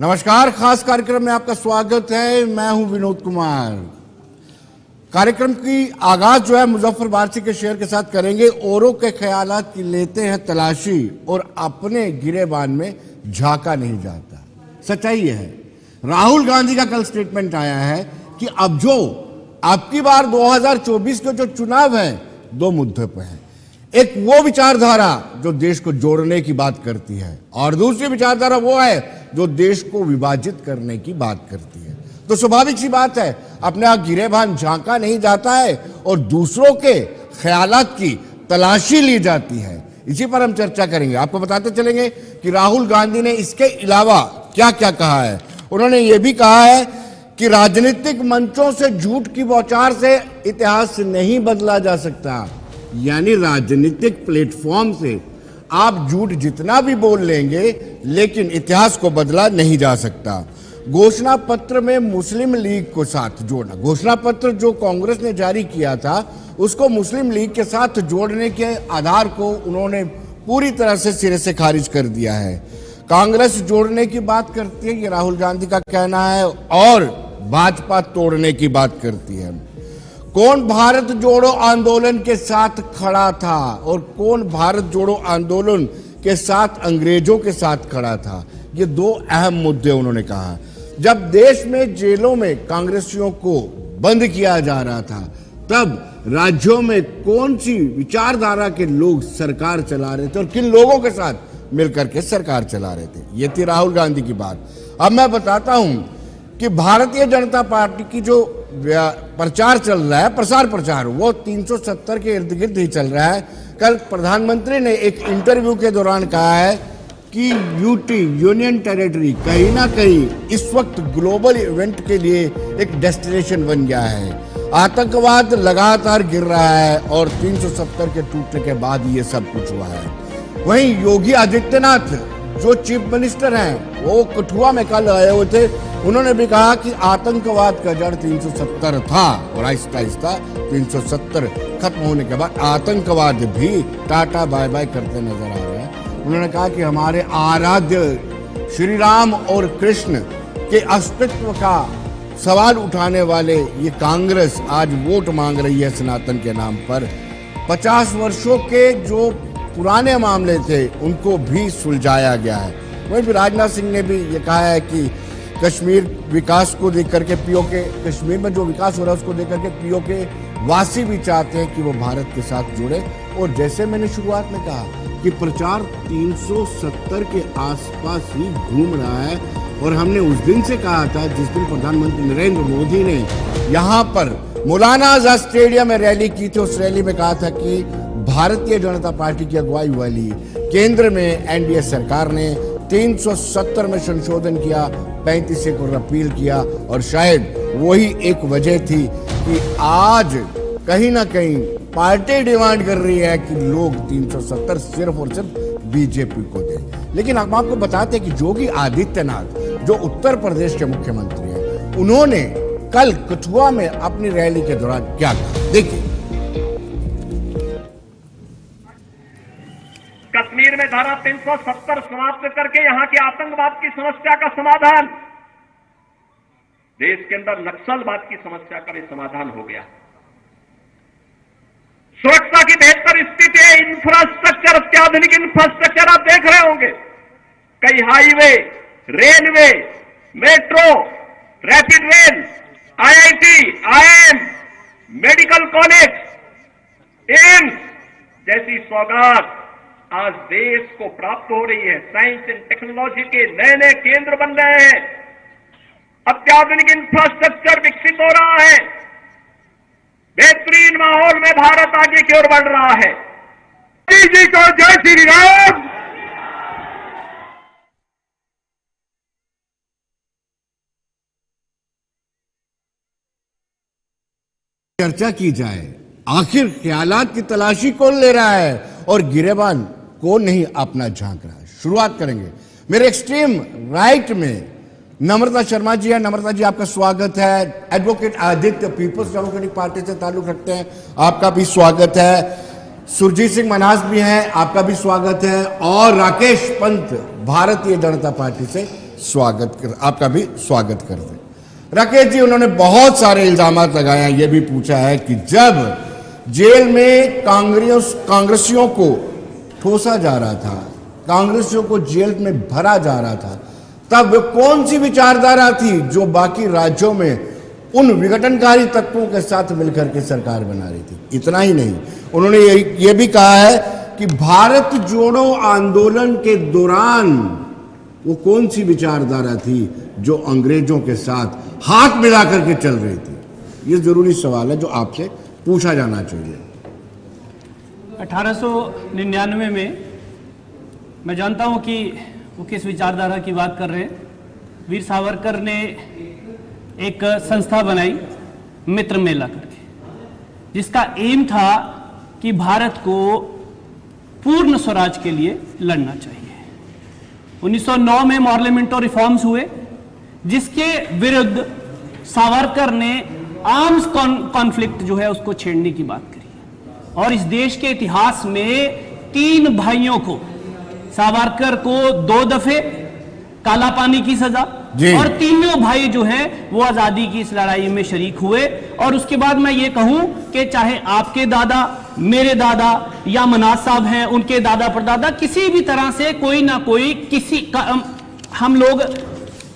नमस्कार, खास कार्यक्रम में आपका स्वागत है। मैं हूं विनोद कुमार। कार्यक्रम की आगाज जो है मुजफ्फरबाद के शेर के साथ करेंगे। औरों के ख्यालात की लेते हैं तलाशी और अपने गिरेबान में झांका नहीं जाता। सच्चाई यह है, राहुल गांधी का कल स्टेटमेंट आया है कि अब जो आपकी बार 2024 के जो चुनाव है, दो मुद्दे पर है। एक वो विचारधारा जो देश को जोड़ने की बात करती है और दूसरी विचारधारा वो है जो देश को विभाजित करने की बात करती है। तो स्वाभाविक सी बात है, अपने आप गिरेबान झांका नहीं जाता है और दूसरों के ख्यालात की तलाशी ली जाती है। इसी पर हम चर्चा करेंगे। आपको बताते चलेंगे कि राहुल गांधी ने इसके अलावा क्या क्या कहा है। उन्होंने ये भी कहा है कि राजनीतिक मंचों से झूठ की बौछार से इतिहास नहीं बदला जा सकता। यानी राजनीतिक प्लेटफॉर्म से आप झूठ जितना भी बोल लेंगे, लेकिन इतिहास को बदला नहीं जा सकता। घोषणा पत्र में मुस्लिम लीग को साथ जोड़ना, घोषणा पत्र जो कांग्रेस ने जारी किया था उसको मुस्लिम लीग के साथ जोड़ने के आधार को उन्होंने पूरी तरह से सिरे से खारिज कर दिया है। कांग्रेस जोड़ने की बात करती है, ये राहुल गांधी का कहना है, और भाजपा तोड़ने की बात करती है। कौन भारत जोड़ो आंदोलन के साथ खड़ा था और कौन भारत जोड़ो आंदोलन के साथ अंग्रेजों के साथ खड़ा था, ये दो अहम मुद्दे उन्होंने कहा। जब देश में जेलों में कांग्रेसियों को बंद किया जा रहा था, तब राज्यों में कौन सी विचारधारा के लोग सरकार चला रहे थे और किन लोगों के साथ मिलकर के सरकार चला रहे थे, ये थी राहुल गांधी की बात। अब मैं बताता हूं कि भारतीय जनता पार्टी की जो प्रचार चल रहा है, प्रसार प्रचार, वो 370 के इर्द गिर्द ही चल रहा है। कल प्रधानमंत्री ने एक इंटरव्यू के दौरान कहा है कि यूटी, यूनियन टेरिटरी, कहीं ना कहीं इस वक्त ग्लोबल इवेंट के लिए एक डेस्टिनेशन बन गया है। आतंकवाद लगातार गिर रहा है और 370 के टूटने के बाद ये सब कुछ हुआ है। वहीं योगी आदित्यनाथ जो चीफ मिनिस्टर हैं, वो कठुआ में कल आए हुए थे। उन्होंने भी कहा कि आतंकवाद का जड़ 370 था और आहिस्ता आहिस्ता 370 खत्म होने के बाद आतंकवाद भी टाटा बाय बाय करते नजर आ रहे हैं। उन्होंने कहा कि हमारे आराध्य श्री राम और कृष्ण के अस्तित्व का सवाल उठाने वाले ये कांग्रेस आज वोट मांग रही है सनातन के नाम पर। 50 वर्षों के जो पुराने मामले थे उनको भी सुलझाया गया है। वहीं भी राजनाथ सिंह ने भी ये कहा है कि कश्मीर विकास को देख करके पीओके, कश्मीर में जो विकास हो रहा है उसको देख करके पीओके वासी भी चाहते हैं कि वो भारत के साथ जुड़े। और जैसे मैंने शुरुआत में कहा कि प्रचार 370 के आसपास ही घूम रहा है और हमने उस दिन से कहा था जिस दिन प्रधानमंत्री नरेंद्र मोदी ने यहाँ पर मौलाना आजाद स्टेडियम में रैली की थी। उस रैली में कहा था कि भारतीय जनता पार्टी की अगुवाई वाली केंद्र में एनडीए सरकार ने 370 में संशोधन किया, 35 को रिपील किया और शायद वही एक वजह थी कि आज कहीं ना कहीं पार्टी डिमांड कर रही है कि लोग 370 सिर्फ और सिर्फ बीजेपी को दें। लेकिन हम आपको बताते हैं कि योगी आदित्यनाथ जो उत्तर प्रदेश के मुख्यमंत्री हैं, उन्होंने कल कठुआ में अपनी रैली के दौरान क्या कहा, देखिए। कश्मीर में धारा 370 समाप्त करके यहां की आतंकवाद की समस्या का समाधान, देश के अंदर नक्सलवाद की समस्या का भी समाधान हो गया। सुरक्षा की बेहतर स्थिति है, इंफ्रास्ट्रक्चर, अत्याधुनिक इंफ्रास्ट्रक्चर आप देख रहे होंगे। कई highway, railway, metro, rapid rail, IIT, IIM, medical college, AIIMS जैसी सौगात आज देश को प्राप्त हो रही है। साइंस एंड टेक्नोलॉजी के नए नए केंद्र बन रहे हैं, अत्याधुनिक इंफ्रास्ट्रक्चर विकसित हो रहा है, बेहतरीन माहौल में भारत आगे की ओर बढ़ रहा है। जी को जय श्री राम। चर्चा की जाए, आखिर ख्यालात की तलाशी कौन ले रहा है और गिरेबान कौन नहीं अपना झांक रहा है। शुरुआत करेंगे मेरे एक्सट्रीम राइट में नम्रता शर्मा जी है। नम्रता जी, आपका स्वागत है। एडवोकेट आदित्य पीपल्स डेमोक्रेटिक पार्टी से ताल्लुक रखते हैं, आपका भी स्वागत है। सुरजीत सिंह मन्हास भी हैं, आपका भी स्वागत है। और राकेश पंत भारतीय जनता पार्टी से आपका भी स्वागत करते हैं। राकेश जी, उन्होंने बहुत सारे इल्जाम लगाए हैं। यह भी पूछा है कि जब जेल में कांग्रेसियों को ठोसा जा रहा था, कांग्रेसियों को जेल में भरा जा रहा था, तब कौन सी विचारधारा थी जो बाकी राज्यों में उन विघटनकारी तत्वों के साथ मिलकर के सरकार बना रही थी? इतना ही नहीं, उन्होंने ये भी कहा है कि भारत जोड़ो आंदोलन के दौरान वो कौन सी विचारधारा थी जो अंग्रेजों के साथ हाथ मिला करके चल रही थी। ये जरूरी सवाल है जो आपसे पूछा जाना चाहिए। 1899 में मैं जानता हूं कि वो किस विचारधारा की बात कर रहे हैं। वीर सावरकर ने एक संस्था बनाई मित्र मेला करके, जिसका एम था कि भारत को पूर्ण स्वराज के लिए लड़ना चाहिए। 1909 में पार्लियामेंटो रिफॉर्म्स हुए, जिसके विरुद्ध सावरकर ने आर्म्स कॉन्फ्लिक्ट जो है उसको छेड़ने की बात करी। और इस देश के इतिहास में 3 भाइयों को, सावरकर को 2 दफे काला पानी की सजा, और तीनों भाई जो हैं वो आजादी की इस लड़ाई में शरीक हुए। और उसके बाद मैं ये कहूं कि चाहे आपके दादा, मेरे दादा या मनाज साहब हैं, उनके दादा परदादा, किसी भी तरह से कोई ना कोई हम लोग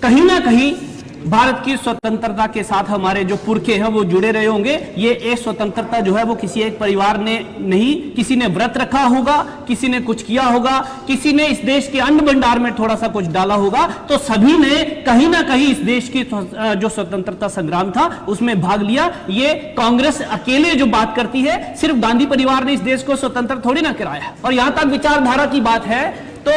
कहीं ना कहीं भारत की स्वतंत्रता के साथ हमारे जो पुरखे हैं वो जुड़े रहे होंगे। ये एक स्वतंत्रता जो है वो किसी एक परिवार ने नहीं, किसी ने व्रत रखा होगा, किसी ने कुछ किया होगा, किसी ने इस देश के अन्न भंडार में थोड़ा सा कुछ डाला होगा, तो सभी ने कहीं ना कहीं इस देश की जो स्वतंत्रता संग्राम था उसमें भाग लिया। ये कांग्रेस अकेले जो बात करती है, सिर्फ गांधी परिवार ने इस देश को स्वतंत्र थोड़ी ना कराया। और यहां तक विचारधारा की बात है तो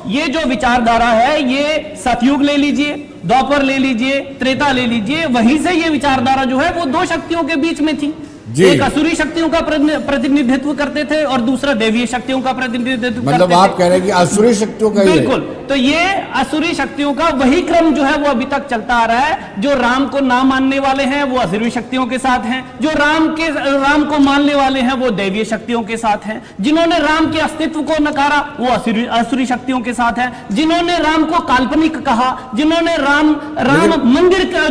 ये जो विचारधारा है, ये सतयुग ले लीजिए, द्वापर ले लीजिए, त्रेता ले लीजिए, वहीं से ये विचारधारा जो है वो 2 शक्तियों के बीच में थी। एक असुरी शक्तियों का प्रतिनिधित्व करते थे और दूसरा देवीय शक्तियों का प्रतिनिधित्व करते थे। मतलब आप कह रहे हैं कि असुरी शक्तियों का, बिल्कुल। तो ये असुरी शक्तियों का वही क्रम जो है वो अभी तक चलता आ रहा है। जो राम को ना मानने वाले हैं वो असुरी शक्तियों के साथ हैं, जो राम को मानने वाले हैं वो देवीय शक्तियों के साथ हैं, जिन्होंने राम के अस्तित्व को नकारा वो असुरी शक्तियों के साथ हैं, जिन्होंने राम को काल्पनिक कहा, जिन्होंने राम मंदिर का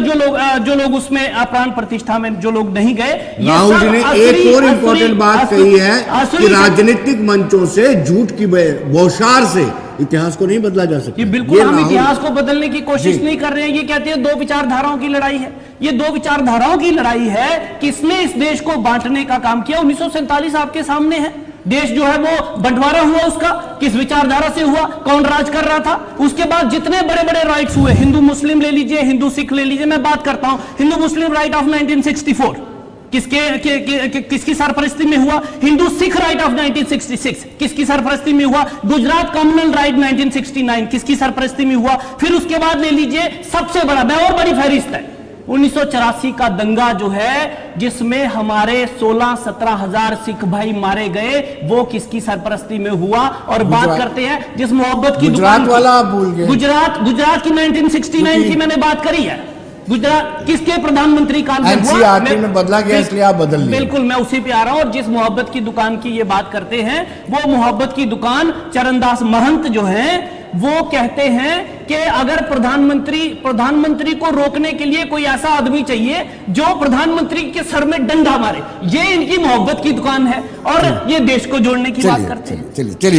जो लोग उसमें प्राण प्रतिष्ठा में जो लोग नहीं गए। राहुल जी ने एक और इम्पोर्टेंट बात कही है कि राजनीतिक मंचों से झूठ की बौछार से इतिहास को नहीं बदला जा सकता। बिल्कुल, हम इतिहास को बदलने की कोशिश नहीं कर रहे हैं। ये कहते हैं 2 विचारधाराओं की लड़ाई है। ये 2 विचारधाराओं की लड़ाई है। किसने इस देश को बांटने का काम किया? 1947 आपके सामने है। देश जो है वो बंटवारा हुआ, उसका किस विचारधारा से हुआ, कौन राज कर रहा था? उसके बाद जितने बड़े बड़े राइट्स हुए, हिंदू मुस्लिम ले लीजिए, हिंदू सिख ले लीजिए। मैं बात करता हूं हिंदू मुस्लिम राइट ऑफ 1964 किसकी सरपरस्ती में हुआ? हिंदू सिख राइट ऑफ 1966 किसकी सरपरस्ती में हुआ? गुजरात कम्युनल राइट 1969 किसकी सरपरस्ती में हुआ? फिर उसके बाद ले लीजिए सबसे बड़ा, मैं और बड़ी फहरिस्त है, 1984 का दंगा जो है जिसमें हमारे 16-17 हजार सिख भाई मारे गए, वो किसकी सरपरस्ती में हुआ? और बात करते हैं जिस मोहब्बत की गुजरात वाला आप भूल गए। गुजरात की 1969 की मैंने बात करी है। गुजरात किसके प्रधानमंत्री काल में हुआ? एनसीईआरटी में बदला गया, इसलिए आप बदल लिए। बिल्कुल, मैं उसी पे आ रहा हूं। और जिस मोहब्बत की दुकान की ये बात करते हैं, वो मोहब्बत की दुकान चरणदास महंत जो है वो कहते हैं कि अगर प्रधानमंत्री को रोकने के लिए कोई ऐसा आदमी चाहिए जो प्रधानमंत्री के सर में डंडा मारे, ये इनकी मोहब्बत की दुकान है और ये देश को जोड़ने की बात करते हैं।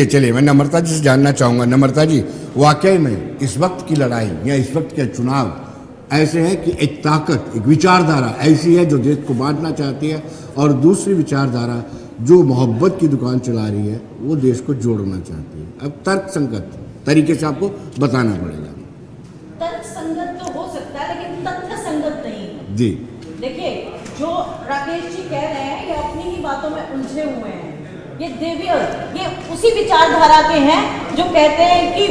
चलिए मैं नम्रता जी से जानना चाहूंगा। नम्रता जी, वाकई में इस वक्त की लड़ाई या इस वक्त के चुनाव ऐसे है कि एक ताकत, एक विचारधारा ऐसी है जो देश को बांटना चाहती है, और दूसरी विचारधारा जो मोहब्बत की दुकान चला रही है वो देश को जोड़ना चाहती है। अब तर्क संगत तरीके से आपको बताना पड़ेगा। तर्क संगत तो हो सकता है लेकिन तथ्य संगत नहीं है। जी देखिए, जो राकेश जी कह रहे हैं ये अपनी ही बातों में उलझे हुए हैं। ये देवीय, ये उसी विचारधारा के हैं जो कहते हैं कि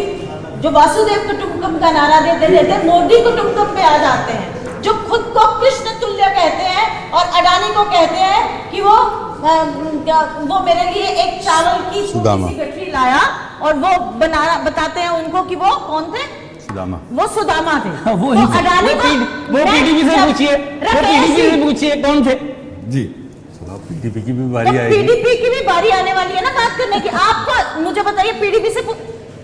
जो वासुदेव कुटुंबकम का नारा देते मोदी कुटुंबकम पे आ जाते हैं, जो खुद को कृष्ण तुल्य कहते हैं और अडानी को कहते हैं कि वो मेरे लिए एक चावल की छोटी सी गठरी लाया, और वो बताते हैं उनको कि वो कौन थे? वो सुदामा थे। वो अडानी को वो पीडीपी से पूछिए कौन थे? जी, पीडीपी की भी बारी आएगी। पीडीपी की भी बारी आने वाली है ना बात करने की। आपको मुझे बताइए, पीडीपी से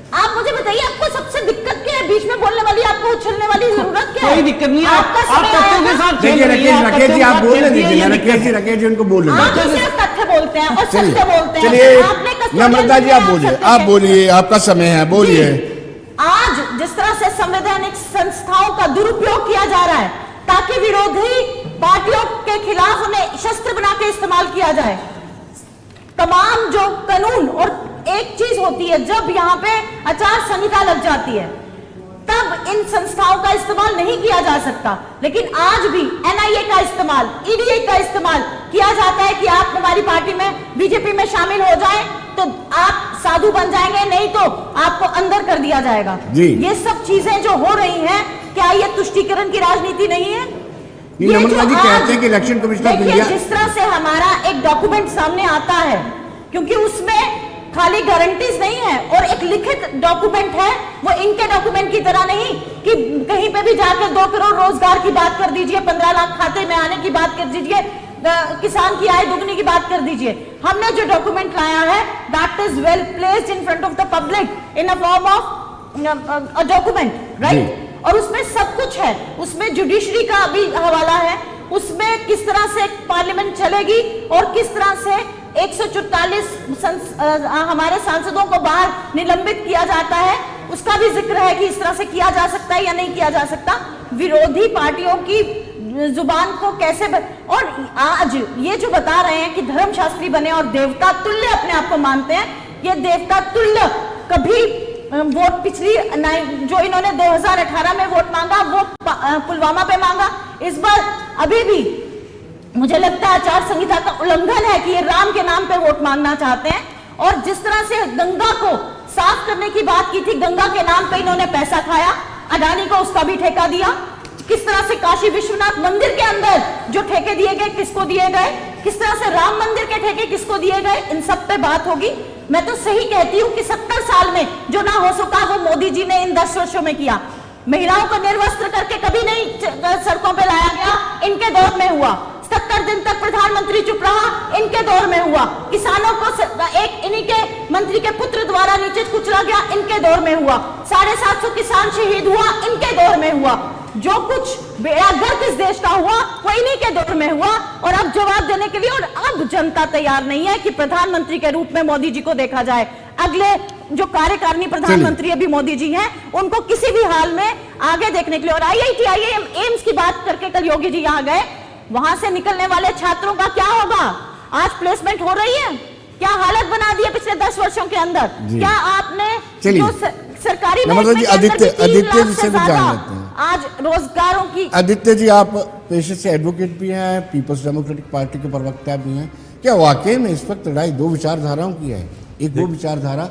आप मुझे बताइए आपको सबसे दिक्कत क्या है बीच में बोलने वाली? आप को उछलने वाली जरूरत क्या है? कोई दिक्कत नहीं है, आपका आप समय तथ्यों के आएगा। साथ खेल देखिए रही हैं, राकेश जी आप बोलने खेलती हैं, दीजिए, ये राकेश जी उनको बोलने आप दीजिए। तो सिर्फ तथ्य बोलते हैं और चलिए सत्य बोलते हैं। चलिए आपने कस्टोडियन नम्रता जी आप में बोलिए, सत्य आप है। बोलिए, आपका समय है, बोलिए। आज जिस तरह से संवैधानिक संस्थाओं का दुरुपयोग किया जा रहा है ताकि विरोधी पार्टियों के खिलाफ उन्हें शस्त्र बना के इस्तेमाल किया जाए, तमाम जो कानून, और एक चीज होती है जब यहाँ पे आचार संहिता लग जाती है तब इन संस्थाओं का इस्तेमाल नहीं किया जा सकता, लेकिन आज भी एनआईए का इस्तेमाल, ईडीए का इस्तेमाल किया जाता है कि आप हमारी पार्टी में, बीजेपी में शामिल हो जाएं तो आप साधु बन जाएंगे, नहीं तो आपको अंदर कर दिया जाएगा। जी। ये सब चीजें जो हो रही हैं, क्या ये तुष्टीकरण की राजनीति नहीं है? नहीं, ये नम्रता जो जी आज- कहते हैं कि इलेक्शन कमिश्नर ऑफ देखिए, इंडिया, जिस तरह से हमारा एक डॉक्यूमेंट सामने आता है, क्योंकि उसमें खाली गारंटीज नहीं है और एक लिखित डॉक्यूमेंट है, वो इनके डॉक्यूमेंट की तरह नहीं कि कहीं पे भी जाकर 2 करोड़ रोजगार की बात कर दीजिए, 15 लाख खाते में आने की बात कर दीजिए, किसान की आय दुगनी की बात कर दीजिए। हमने जो डॉक्यूमेंट लाया है that is well placed in front of the public in a form of a document, right? और उसमें सब कुछ है, उसमें जुडिशरी का भी हवाला है, उसमें किस तरह से पार्लियामेंट चलेगी और किस तरह से 144 हमारे सांसदों को बाहर निलंबित किया जाता है, उसका भी जिक्र है कि इस तरह से किया जा सकता है या नहीं किया जा सकता। विरोधी पार्टियों की जुबान को कैसे और आज ये जो बता रहे हैं कि धर्मशास्त्री बने और देवता तुल्य अपने आप को मानते हैं, ये देवता तुल्य कभी वोट पिछली जो इन्होंने 2018 में वोट मांगा वो पुलवामा पे मांगा, इस बार अभी भी मुझे लगता है आचार संहिता का उल्लंघन है कि ये राम के नाम पे वोट मांगना चाहते हैं। और जिस तरह से गंगा को साफ करने की बात की थी, गंगा के नाम पे इन्होंने पैसा खाया, अडानी को उसका भी ठेका दिया। किस तरह से काशी विश्वनाथ मंदिर के अंदर जो ठेके दिए गए किसको दिए गए, किस तरह से राम मंदिर के ठेके किसको दिए गए, इन सब पे बात होगी। मैं तो सही कहती हूँ कि 70 साल में जो ना हो सका वो मोदी जी ने इन 10 वर्षों में किया। महिलाओं को निर्वस्त्र करके कभी नहीं सड़कों पे लाया गया, इनके दौर में हुआ। 70 दिन तक प्रधानमंत्री चुप रहा, इनके दौर में हुआ। किसानों को एक इन्हीं के मंत्री के पुत्र द्वारा नीचे कुचला गया, इनके दौर में हुआ। 750 किसान शहीद हुआ, इनके दौर में हुआ। जो कुछ बेड़ागर्क इस देश का हुआ वो इन्हीं के दौर में हुआ। और अब जवाब देने के लिए, और अब जनता तैयार नहीं है कि प्रधानमंत्री के रूप में मोदी जी को देखा जाए। अगले जो कार्यकारिणी प्रधानमंत्री अभी मोदी जी हैं, उनको किसी भी हाल में आगे देखने के लिए। और IIT IIM एम्स की बात करके कल योगी जी यहाँ गए, वहां से निकलने वाले छात्रों का क्या होगा? आज प्लेसमेंट हो रही है, क्या हालत बना दी है पिछले 10 वर्षों के अंदर? क्या आपने जो सरकारी आदित्य जी से भी जान लेते हैं। आज रोजगारों की। आदित्य जी आप पेशे से एडवोकेट भी हैं, पीपल्स डेमोक्रेटिक पार्टी के प्रवक्ता भी हैं, क्या वाकई में इस वक्त लड़ाई 2 विचारधाराओं की है? एक वो विचारधारा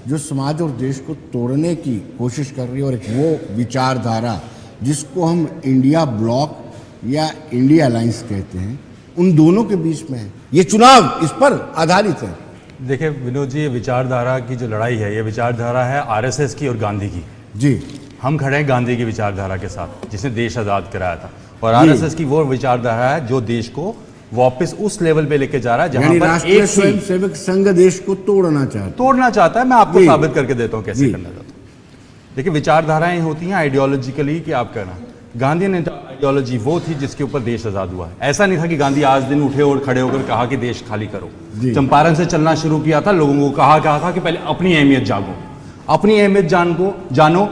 जो समाज और देश को तोड़ने की कोशिश कर रही है, और एक वो विचारधारा जिसको हम इंडिया ब्लॉक या इंडिया अलायंस कहते हैं, उन दोनों के बीच में है ये चुनाव, इस पर आधारित है। देखिए विनोद जी, ये विचारधारा की जो लड़ाई है, ये विचारधारा है आरएसएस की और गांधी की। जी, हम खड़े हैं गांधी की विचारधारा के साथ, जिसने देश आज़ाद कराया था, और आरएसएस की वो विचारधारा है जो देश को वापस उस लेवल पे लेके जा रहा है जहां पर राष्ट्रीय एक स्वयं सेवक संघ देश को तोड़ना चाहता है। मैं आपको जी। साबित करके देता हूं कैसे करना चाहता हूं। देखिए विचारधाराएं होती हैं आइडियोलॉजिकली कि आप करना। गांधी ने आइडियोलॉजी वो थी जिसके ऊपर देश आजाद हुआ है। ऐसा नहीं था कि गांधी आज दिन उठे और खड़े होकर कहा कि देश खाली करो। चंपारण से चलना शुरू किया था, लोगों को कहा था कि पहले अपनी अहमियत जागो, अपनी अहमियत जानो,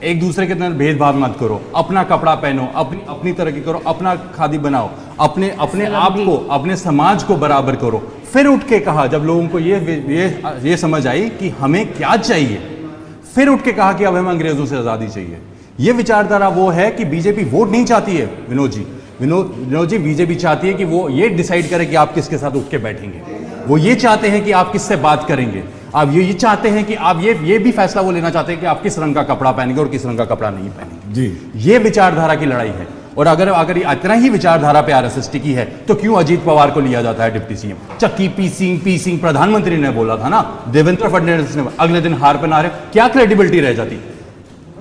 एक दूसरे के अंदर भेदभाव मत करो, अपना कपड़ा पहनो, अपनी तरक्की करो, अपना खादी बनाओ, अपने आप को, अपने समाज को बराबर करो। फिर उठ के कहा, जब लोगों को ये समझ आई कि हमें क्या चाहिए, फिर उठ के कहा कि अब हमें अंग्रेजों से आजादी चाहिए। ये विचारधारा वो है कि बीजेपी वोट नहीं चाहती है विनोद जी, बीजेपी चाहती है कि वो ये डिसाइड करे कि आप किसके साथ उठ के बैठेंगे। वो ये चाहते हैं कि आप किससे बात करेंगे। आप ये चाहते हैं कि आप ये भी फैसला वो लेना चाहते हैं कि आप किस रंग का कपड़ा पहनेंगे और किस रंग का कपड़ा नहीं पहनेंगे। जी, ये विचारधारा की लड़ाई है। और अगर इतना ही विचारधारा पे आरएसएस टिकी है तो क्यों अजीत पवार को लिया जाता है डिप्टी सीएम? चक्की पी सिंह प्रधानमंत्री ने बोला था ना, देवेंद्र फडणवीस ने, अगले दिन हार पे नारे, क्या क्रेडिबिलिटी रह जाती?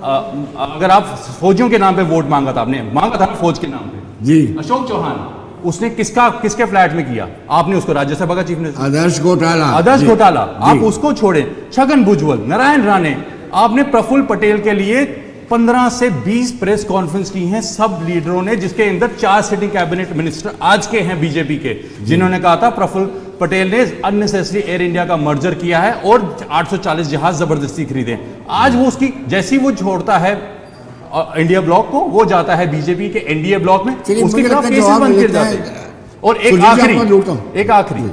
अगर आप फौजियों के नाम पे वोट मांगा था फौज के नाम पे। जी, अशोक चौहान, उसने किसके फ्लैट में किया? आपने उसको राज्यसभा का चीफ मिनिस्टर, आदर्श घोटाला आप उसको छोड़े। छगन भुजबल, नारायण राणे, आपने प्रफुल्ल पटेल के लिए 15 से 20 प्रेस कॉन्फ्रेंस की हैं सब लीडरों ने, जिसके अंदर 4 सिटिंग कैबिनेट मिनिस्टर आज के हैं बीजेपी के, जिन्होंने कहा था प्रफुल्ल पटेल ने अननेसेसरी एयर इंडिया का मर्जर किया है और 840 जहाज जबरदस्ती खरीदे। आज वो उसकी जैसी वो छोड़ता है इंडिया ब्लॉक को, वो जाता है बीजेपी के एनडीए ब्लॉक में, उसके खिलाफ केसेस बंद किए जाते हैं। और एक आखिरी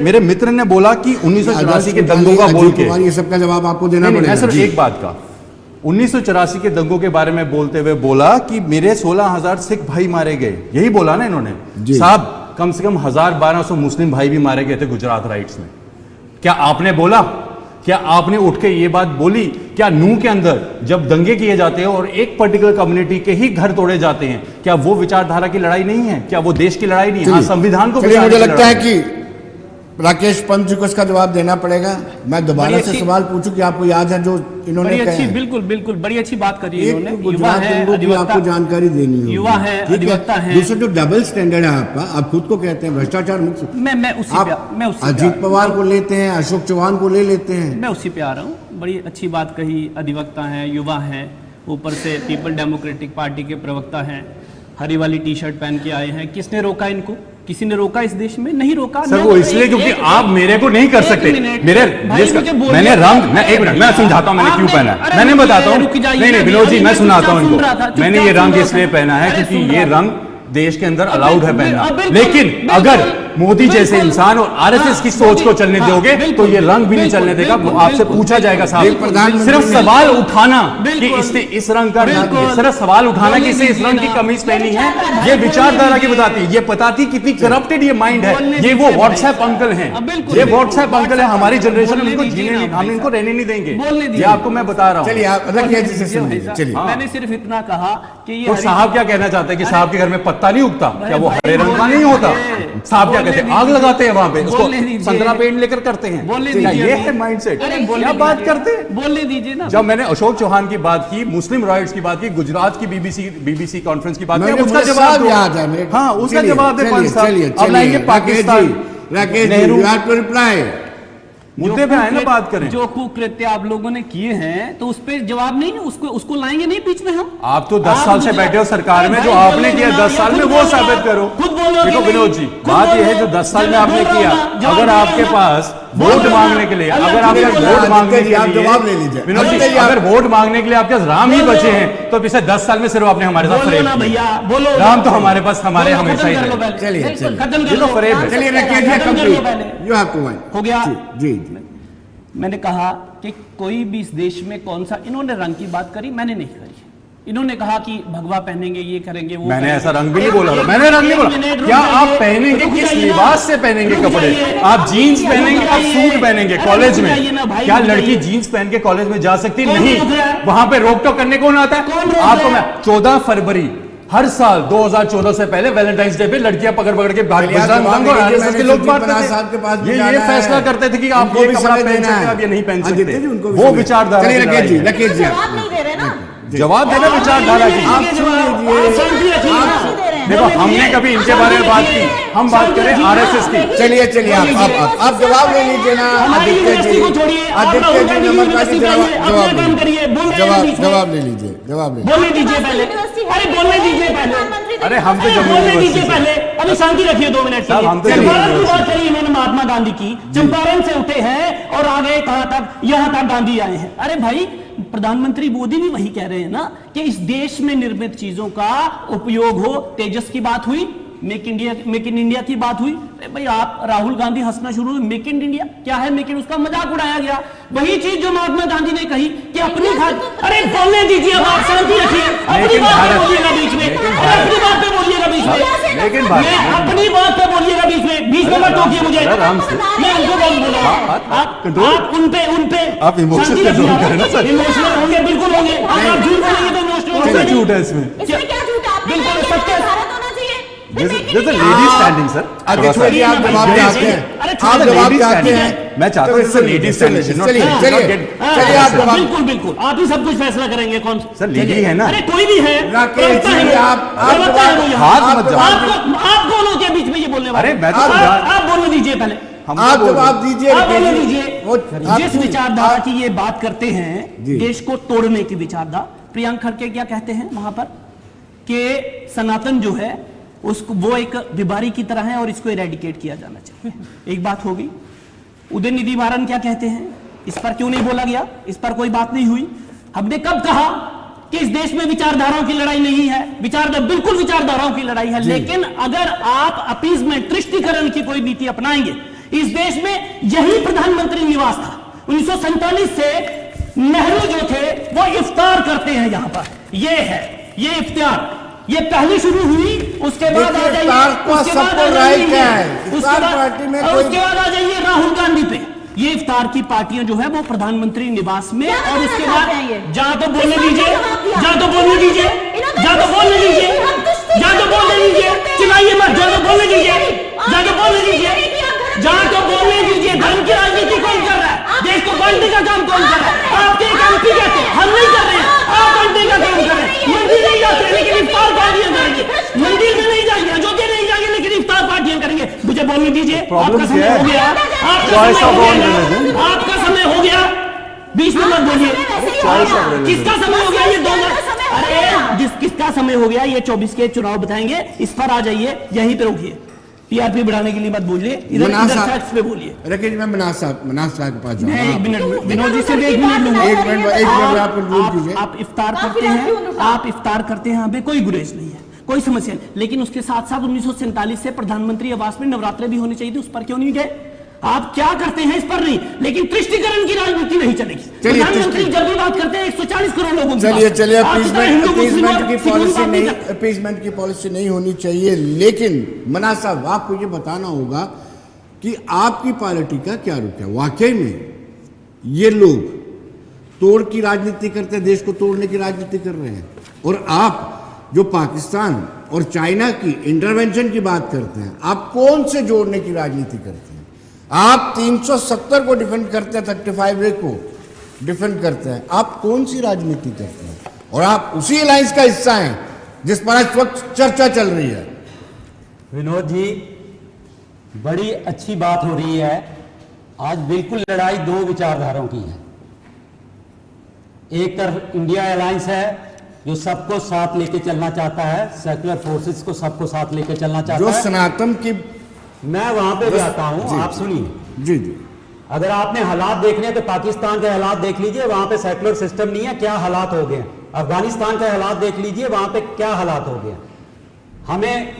मेरे मित्र ने बोला कि 1984 के दंगों का बोल के, ये सबका जवाब आपको देना पड़ेगा। सर एक बात का, 1984 के दंगों के बारे में बोलते हुए बोला कि मेरे 16,000 सिख भाई मारे गए, यही बोला ना इन्होंने साहब। कम से कम 1,1200 मुस्लिम भाई भी मारे गए थे गुजरात राइट्स में। क्या आपने बोला? क्या आपने उठ के ये बात बोली? क्या नूह के अंदर जब दंगे किए जाते हैं और एक पर्टिकुलर कम्युनिटी के ही घर तोड़े जाते हैं, क्या वो विचारधारा की लड़ाई नहीं है? क्या वो देश की लड़ाई नहीं है? हाँ, संविधान को मुझे लगता है कि राकेश पंत जी को इसका जवाब देना पड़ेगा। मैं दोबारा से सवाल पूछूं कि आपको याद है जो इन्होंने कहा? बिल्कुल बिल्कुल, बड़ी अच्छी बात करी है इन्होंने। युवा है, आपको जानकारी देनी है। युवा है, अधिवक्ता है। दूसरा जो डबल स्टैंडर्ड है आपका, आप खुद को कहते हैं भ्रष्टाचार मुक्त। मैं उसी अजीत पवार को लेते हैं, अशोक चौहान को ले लेते हैं। मैं उसी पे आ रहा हूँ। बड़ी अच्छी बात कही, अधिवक्ता है, युवा है, ऊपर से पीपल डेमोक्रेटिक पार्टी के प्रवक्ता हैं, हरी वाली टी शर्ट पहन के आए हैं। किसने रोका इनको? किसी ने रोका इस देश में? नहीं रोका सर। वो इसलिए क्योंकि आप मेरे को नहीं कर सकते। मेरे मैंने रंग, मैं एक मिनट मैं समझाता हूं मैंने क्यों पहना है, मैंने बताता हूं। नहीं विनोद जी, मैं सुनाता हूं इनको। मैंने ये रंग इसलिए पहना है क्योंकि ये रंग देश के अंदर अलाउड है पहनना, लेकिन अगर मोदी जैसे इंसान और आरएसएस की सोच को चलने दोगे तो ये रंग भी नहीं चलने देगा। आपसे पूछा जाएगा साहब, सिर्फ सवाल उठाना कि इसने इस रंग का, सिर्फ सवाल उठाना कि इसने इस रंग की कमीज पहनी है, ये विचारधारा की बताती है, ये बताती कितनी करप्टेड ये माइंड है। ये वो व्हाट्सएप अंकल हैं, ये व्हाट्सएप अंकल है हमारी जनरेशन में, इनको जीने, हम इनको रहने नहीं देंगे। ये आपको मैं बता रहा हूँ। चलिए मैंने सिर्फ इतना कहा कि तो साहब क्या कहना चाहते हैं कि साहब के घर में पत्ता नहीं उगता? क्या वो हरे रंग का नहीं होता? साहब क्या कहते हैं? आग लगाते हैं वहां पे, उसको संतरा पेंट लेकर करते हैं। ये है माइंडसेट। क्या बात करते हैं? बोलने दीजिए ना। जब मैंने अशोक चौहान की बात की, मुस्लिम राइट्स की बात की, गुजरात की बीबीसी कॉन्फ्रेंस की बात की, उसका जवाब याद है। हाँ, उसका जवाब दे पंत साहब। अब लाएंगे Pakistan, Nehru, you have to reply. मुद्दे पे आए ना, बात करें। जो कुकृत्य आप लोगों ने किए हैं तो उस पर जवाब नहीं, उसको लाएंगे नहीं बीच में हम। आप तो 10 साल से बैठे हो सरकार में, जो आपने किया 10 साल में वो साबित करो। देखो विनोद जी, बात यह है जो 10 साल में आपने किया, अगर आपके पास वोट मांगने के लिए, अगर आपके वोट मांगने के लिए, जवाब ले लीजिए विनोद जी, अगर वोट मांगने के लिए आपके पास राम ही बचे हैं तो पिछले 10 साल में सिर्फ आपने हमारे साथ फरेब भैया बोलो। राम तो हमारे पास हमारे हमेशा ही रहे। चलिए फरेब है। हो गया। जी मैंने कहा कि कोई भी इस देश में कौन सा, इन्होंने रंग की बात करी, मैंने नहीं करी। इन्होंने कहा कि भगवा पहनेंगे, ये करेंगे, वो मैंने ऐसा रंग भी नहीं बोला। मैंने रंग नहीं बोला। क्या आप पहनेंगे, किस लिबास से पहनेंगे कपड़े? आप जीन्स पहनेंगे, आप सूट पहनेंगे कॉलेज में? क्या लड़की जीन्स पहन के कॉलेज में जा सकती? नहीं। वहां पे रोक टोक करने कौन आता है आपको? मैं 14 फरवरी हर साल 2014 से पहले वैलेंटाइंस डे पे लड़कियां पकड़ के बजरंग दल और आरएसएस के लोग बांटते थे। ये फैसला करते थे कि आप वो भी कपड़ा पहन सकते हैं, आप ये नहीं पहन सकते। वो विचारधारा जवाब देना विचारधारा की। देखो, हमने कभी इनके बारे में बात की, हम बात करें आरएसएस की। चलिए आप जवाब ले लीजिए ना। आदित्य जी जवाब ले लीजिए, बोलने दीजिए पहले। अरे बोलने दीजिए पहले। अरे हम तो जम्मू यूनिवर्सिटी पहले, अभी शांति रखिए 2 मिनट के लिए। चंपारण की बात करी इन्होंने, महात्मा गांधी की। चंपारण से उठे हैं और आगे कहां तक, यहां तक गांधी आए हैं। अरे भाई, प्रधानमंत्री मोदी भी वही कह रहे हैं ना कि इस देश में निर्मित चीजों का उपयोग हो। तेजस की बात हुई, मेक इन इंडिया की बात हुई। अरे भाई, आप राहुल गांधी हंसना शुरू हुए, मेक इन इंडिया क्या है? मेक इन, उसका मजाक उड़ाया गया। वही चीज जो महात्मा गांधी ने कही कि अपनी अरे बोलने दीजिए, अब आप शांति रखिए। अपनी बात पे बोलिएगा बीच में, अपनी बात पे बोलिएगा बीच में, लेकिन अपनी बात पे बोलिएगा बीच में मत टोकिए मुझे। मैं उनको बोलूंगा, आप उनपे आप इमोशनल करें ना सर। इमोशनल होंगे, बिल्कुल होंगे। आप झूठ बोलेंगे तो इमोशनल झूठ है इसमें। बिल्कुल सत्य लेडीज स्टैंडिंग सर। जी, आप जवाब चाहते हैं, आप जवाब चाहते हैं। मैं चाहता हूँ सर लेडीज स्टैंडिंग। चलिए आप जवाब। बिल्कुल आप ही सब कुछ फैसला करेंगे। कौन सर लेडी है ना? अरे कोई भी है। राकेश जी, आप हाथ मत जवाब। आप दोनों के बीच में ये बोलने वाले। अरे मैं तो आप बोलने दीजिए पहले, आप जवाब दीजिए। जिस विचारधारा की ये बात करते हैं, देश को तोड़ने की विचारधारा, प्रियंक खड़गे क्या कहते हैं वहां पर कि सनातन जो है उसको वो एक बीमारी की तरह है और इसको इरेडिकेट किया जाना चाहिए। एक बात होगी। उदयनिधि मारन क्या कहते हैं, इस पर क्यों नहीं बोला गया, इस पर कोई बात नहीं हुई। हमने कब कहा कि इस देश में विचारधाराओं की लड़ाई नहीं है, बिल्कुल विचारधाराओं की लड़ाई है, लेकिन अगर आप अपीजमेंट तुष्टीकरण की कोई नीति अपनाएंगे, इस देश में यही प्रधानमंत्री निवास था। 1947 से नेहरू जो थे वो इफ्तार करते हैं यहां पर, ये है ये इफ्तार, ये पहली शुरू हुई, उसके बाद आ जाइए राहुल गांधी पे। ये इफ्तार की पार्टियां जो है वो प्रधानमंत्री निवास में, और उसके बाद जहां तो बोलने दीजिए, जहां तो बोलने दीजिए, जहां तो बोलने दीजिए, जहां तो बोलने दीजिए, चिल्लाइए मत, जहां तो बोलने दीजिए, जहां तो बोलने दीजिए, जहां तो बोलने दीजिए। धर्म की राजनीति कौन कर रहा है, देश को बांटने का काम कौन कर रहा है? आपके एक एमपी कहते हैं हम नहीं कर रहे हैं, आप बांटने का काम कर रहे हैं। मंदिर नहीं जाते लेकिन इफ्तार पार्टियां करेंगे, मंदिर में नहीं जाएंगे, अयोध्या नहीं जाएंगे लेकिन इफ्तार पार्टियां करेंगे। मुझे बोलने दीजिए, आपका समय हो गया, आपका समय हो गया, 20 में मत बोलिए। किसका समय हो गया? ये 2 अरे किसका समय हो गया? ये 24 के चुनाव बताएंगे, इस पर आ जाइए, यहीं पे रोकिए। टीआरपी बढ़ाने के लिए मत बोलिए, इधर फैक्ट्स पे बोलिए। लेकिन मैं मनाज साहब के पास जाऊँ, एक मिनट विनोद जी से 1 मिनट लूंगा। एक मिनट आप इफ्तार करते हैं, आप इफ्तार करते हैं, हमें कोई गुरेज नहीं है, कोई समस्या नहीं, लेकिन उसके साथ साथ 1947 से प्रधानमंत्री आवास में नवरात्रे भी होने चाहिए थे, उस पर क्यों नहीं गए? आप क्या करते हैं इस पर नहीं, लेकिन तुष्टीकरण की राजनीति नहीं चलेगी। प्रधानमंत्री जब भी बात करते हैं 140 करोड़ लोगों की, चलिए अपीजमेंट की पॉलिसी नहीं होनी चाहिए। लेकिन मनाज साहब, आपको ये बताना होगा कि आपकी पार्टी का क्या रुख है। वाकई में ये लोग तोड़ की राजनीति करते हैं, देश को तोड़ने की राजनीति कर रहे हैं, और आप जो पाकिस्तान और चाइना की इंटरवेंशन की बात करते हैं, आप कौन से जोड़ने की राजनीति करते हैं? आप 370 को डिफेंड करते हैं, 35A को डिफेंड करते हैं, आप कौन सी राजनीति करते हैं? और आप उसी अलायंस का हिस्सा हैं जिस पर इस वक्त चर्चा चल रही है। विनोद जी, बड़ी अच्छी बात हो रही है। आज बिल्कुल लड़ाई 2 विचारधाराओं की है। एक तरफ इंडिया अलायंस है जो सबको साथ लेके चलना चाहता है, सेक्युलर फोर्सेस को सबको साथ लेके चलना चाहता है, जो सनातन की, मैं वहां पे भी आता हूं, आप सुनिए। जी जी, अगर आपने हालात देखने हैं तो पाकिस्तान के हालात देख लीजिए, वहां पे सेक्युलर सिस्टम नहीं है, क्या हालात हो गए। अफगानिस्तान के हालात देख लीजिए, वहां पे क्या हालात हो गए। हमें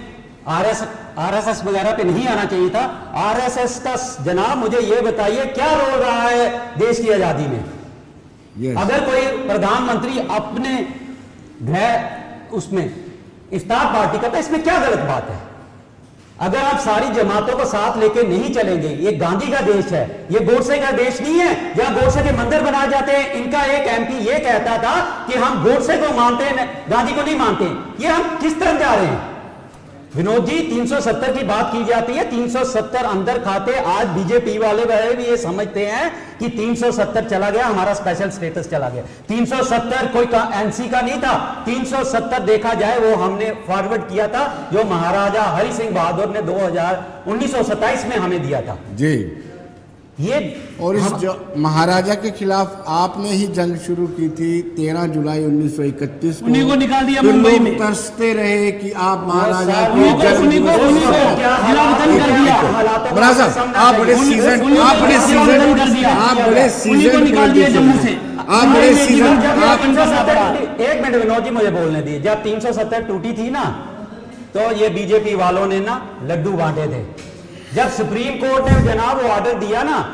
आरएसएस वगैरह पे नहीं आना चाहिए था। आरएसएस का जनाब मुझे ये बताइए क्या रोल रहा है देश की आजादी में। अगर कोई प्रधानमंत्री अपने गृह उसमें इफ्तार पार्टी करता है, इसमें क्या गलत बात है? अगर आप सारी जमातों को साथ लेके नहीं चलेंगे, ये गांधी का देश है, ये गोडसे का देश नहीं है जहां गोडसे के मंदिर बनाए जाते हैं। इनका एक एमपी ये कहता था कि हम गोडसे को मानते हैं, गांधी को नहीं मानते। ये हम किस तरफ जा रहे हैं? विनोद जी, 370 की बात की जाती है, 370 अंदर खाते। आज बीजेपी वाले भी ये समझते हैं कि 370 चला गया, हमारा स्पेशल स्टेटस चला गया। 370 कोई एनसी का नहीं था। 370 देखा जाए वो हमने फॉरवर्ड किया था, जो महाराजा हरि सिंह बहादुर ने 1927 में हमें दिया था जी। ये और इस महाराजा के खिलाफ आपने ही जंग शुरू की थी 13 जुलाई 1931 उन्हीं को निकाल दिया मुंबई में। तरसते रहे कि आप महाराजा आप बड़े एक मिनट विनोद जी, मुझे बोलने दिए। जब 370 टूटी थी ना, तो ये बीजेपी वालों ने ना लड्डू बांटे थे। जब सुप्रीम कोर्ट ने जनाब वो ऑर्डर दिया ना,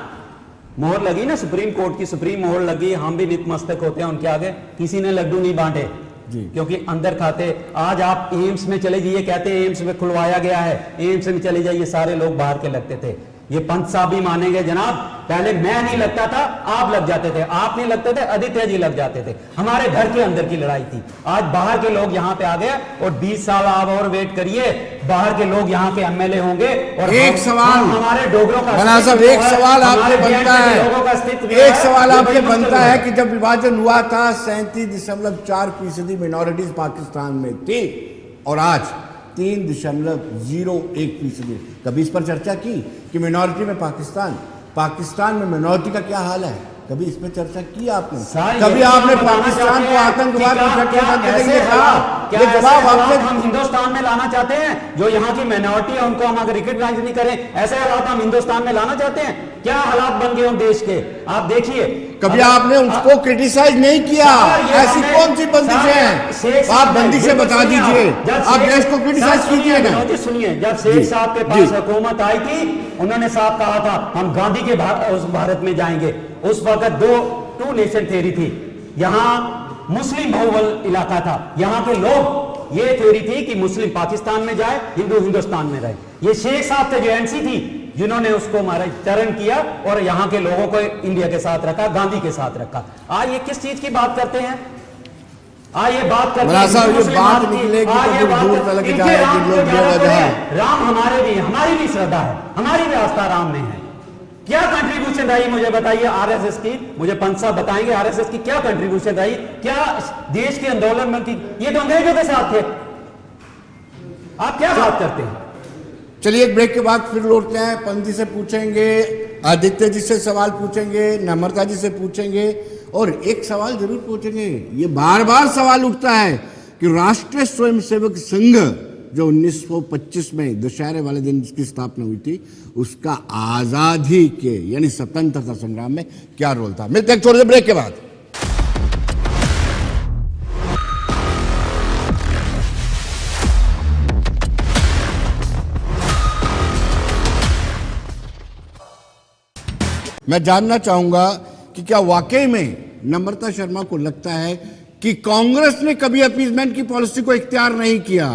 मोहर लगी ना सुप्रीम कोर्ट की, सुप्रीम मोहर लगी, हम भी नितमस्तक होते हैं उनके आगे। किसी ने लड्डू नहीं बांटे क्योंकि अंदर खाते। आज आप एम्स में चले जाइए, कहते हैं एम्स में खुलवाया गया है, एम्स में चले जाइए, सारे लोग बाहर के लगते थे। ये पंत साहब भी मानेंगे जनाब, पहले मैं नहीं लगता था, आप लग जाते थे। आप नहीं लगते थे, आदित्य जी लग जाते थे। हमारे घर के अंदर की लड़ाई थी। आज बाहर के लोग यहाँ पे आ गए और 20 साल आप और वेट करिए, बाहर के लोग यहाँ के एमएलए होंगे। और एक सवाल हमारे डोगरों का, एक सवाल आपके बनता है, एक सवाल आपके बनता है कि जब विभाजन हुआ था 37.4% मिनॉरिटीज पाकिस्तान में थी और आज 3.01%। कभी इस पर चर्चा की कि मिनॉरिटी में पाकिस्तान में मिनॉरिटी का क्या हाल है? कभी इस पे चर्चा की आपने? सर, कभी ये आपने हम बताना पाकिस्तान चाहते को हैं आतंकवाद कि की घटना क्या देंगे ऐसे कहा? क्या ये ऐसे जवाब हालात आपने हम हिंदुस्तान में लाना चाहते हैं जो यहाँ की माइनॉरिटी है उनको हम अगर रिकॉग्नाइज नहीं करें, ऐसे हालात हम हिंदुस्तान में लाना चाहते हैं? क्या हालात बन गए उन देश के, आप देखिए। कभी आपने उसको क्रिटिसाइज नहीं किया? ऐसी कौन सी बंदिशें हैं? आप बंदिशें बता दीजिए। आप देश को क्रिटिसाइज कीजिए ना। सुनिए, जब शेख साहब के पास हुकूमत आई थी, उन्होंने साहब कहा था हम गांधी के उस भारत में जाएंगे। उस वक्त टू नेशन थ्योरी थी, यहाँ मुस्लिम बहुबल इलाका था, यहाँ के लोग ये थ्योरी थी कि मुस्लिम पाकिस्तान में जाए, हिंदू हिंदुस्तान में रहे। ये शेख साहब थे जो एनसी थी जिन्होंने उसको चरण किया और यहाँ के लोगों को इंडिया के साथ रखा, गांधी के साथ रखा। आज ये किस चीज की बात करते हैं? ये बात करते हैं राम हमारे भी, हमारी भी श्रद्धा है, हमारी भी आस्था राम में है। क्या कंट्रीब्यूशन रही मुझे बताइए आरएसएस की? मुझे पंत साहब बताएंगे आरएसएस की क्या कंट्रीब्यूशन रही, क्या देश के आंदोलन में की? ये तो अंग्रेजों के साथ थे। आप क्या बात करते हैं? चलिए एक ब्रेक के बाद फिर लौटते हैं। पंत जी से पूछेंगे, आदित्य जी से सवाल पूछेंगे, नम्रता जी से पूछेंगे और एक सवाल जरूर पूछेंगे। ये बार बार सवाल उठता है कि राष्ट्रीय स्वयंसेवक संघ जो 1925 में दशहरे वाले दिन जिसकी स्थापना हुई थी, उसका आजादी के यानी स्वतंत्रता संग्राम में क्या रोल था? मिलते हैं छोटे से ब्रेक के बाद। मैं जानना चाहूंगा कि क्या वाकई में नम्रता शर्मा को लगता है कि कांग्रेस ने कभी अपीजमेंट की पॉलिसी को इख्तियार नहीं किया?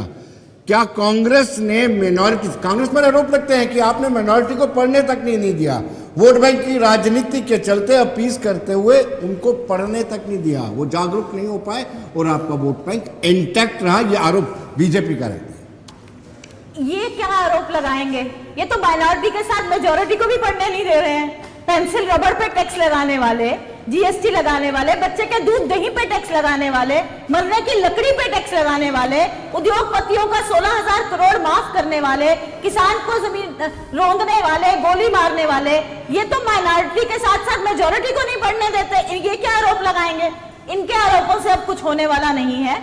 क्या कांग्रेस ने मिनॉरिटी, कांग्रेस पर आरोप लगते हैं कि आपने मिनॉरिटी को पढ़ने तक नहीं दिया, वोट बैंक की राजनीति के चलते अपीज करते हुए उनको पढ़ने तक नहीं दिया, वो जागरूक नहीं हो पाए और आपका वोट बैंक इंटैक्ट रहा। ये आरोप बीजेपी का रहता है। ये क्या आरोप लगाएंगे? ये तो माइनॉरिटी के साथ मेजोरिटी को भी पढ़ने नहीं दे रहे हैं। पेंसिल रबर पे टैक्स लगाने वाले, जीएसटी लगाने वाले, बच्चे के दूध दही पे टैक्स लगाने वाले, मरने की लकड़ी पे टैक्स लगाने वाले, उद्योगपतियों का 16,000 करोड़ माफ करने वाले, किसान को जमीन रोंदने वाले, गोली मारने वाले, ये तो माइनॉरिटी के साथ साथ मेजोरिटी को नहीं पढ़ने देते। ये क्या आरोप लगाएंगे? इनके आरोपों से अब कुछ होने वाला नहीं है।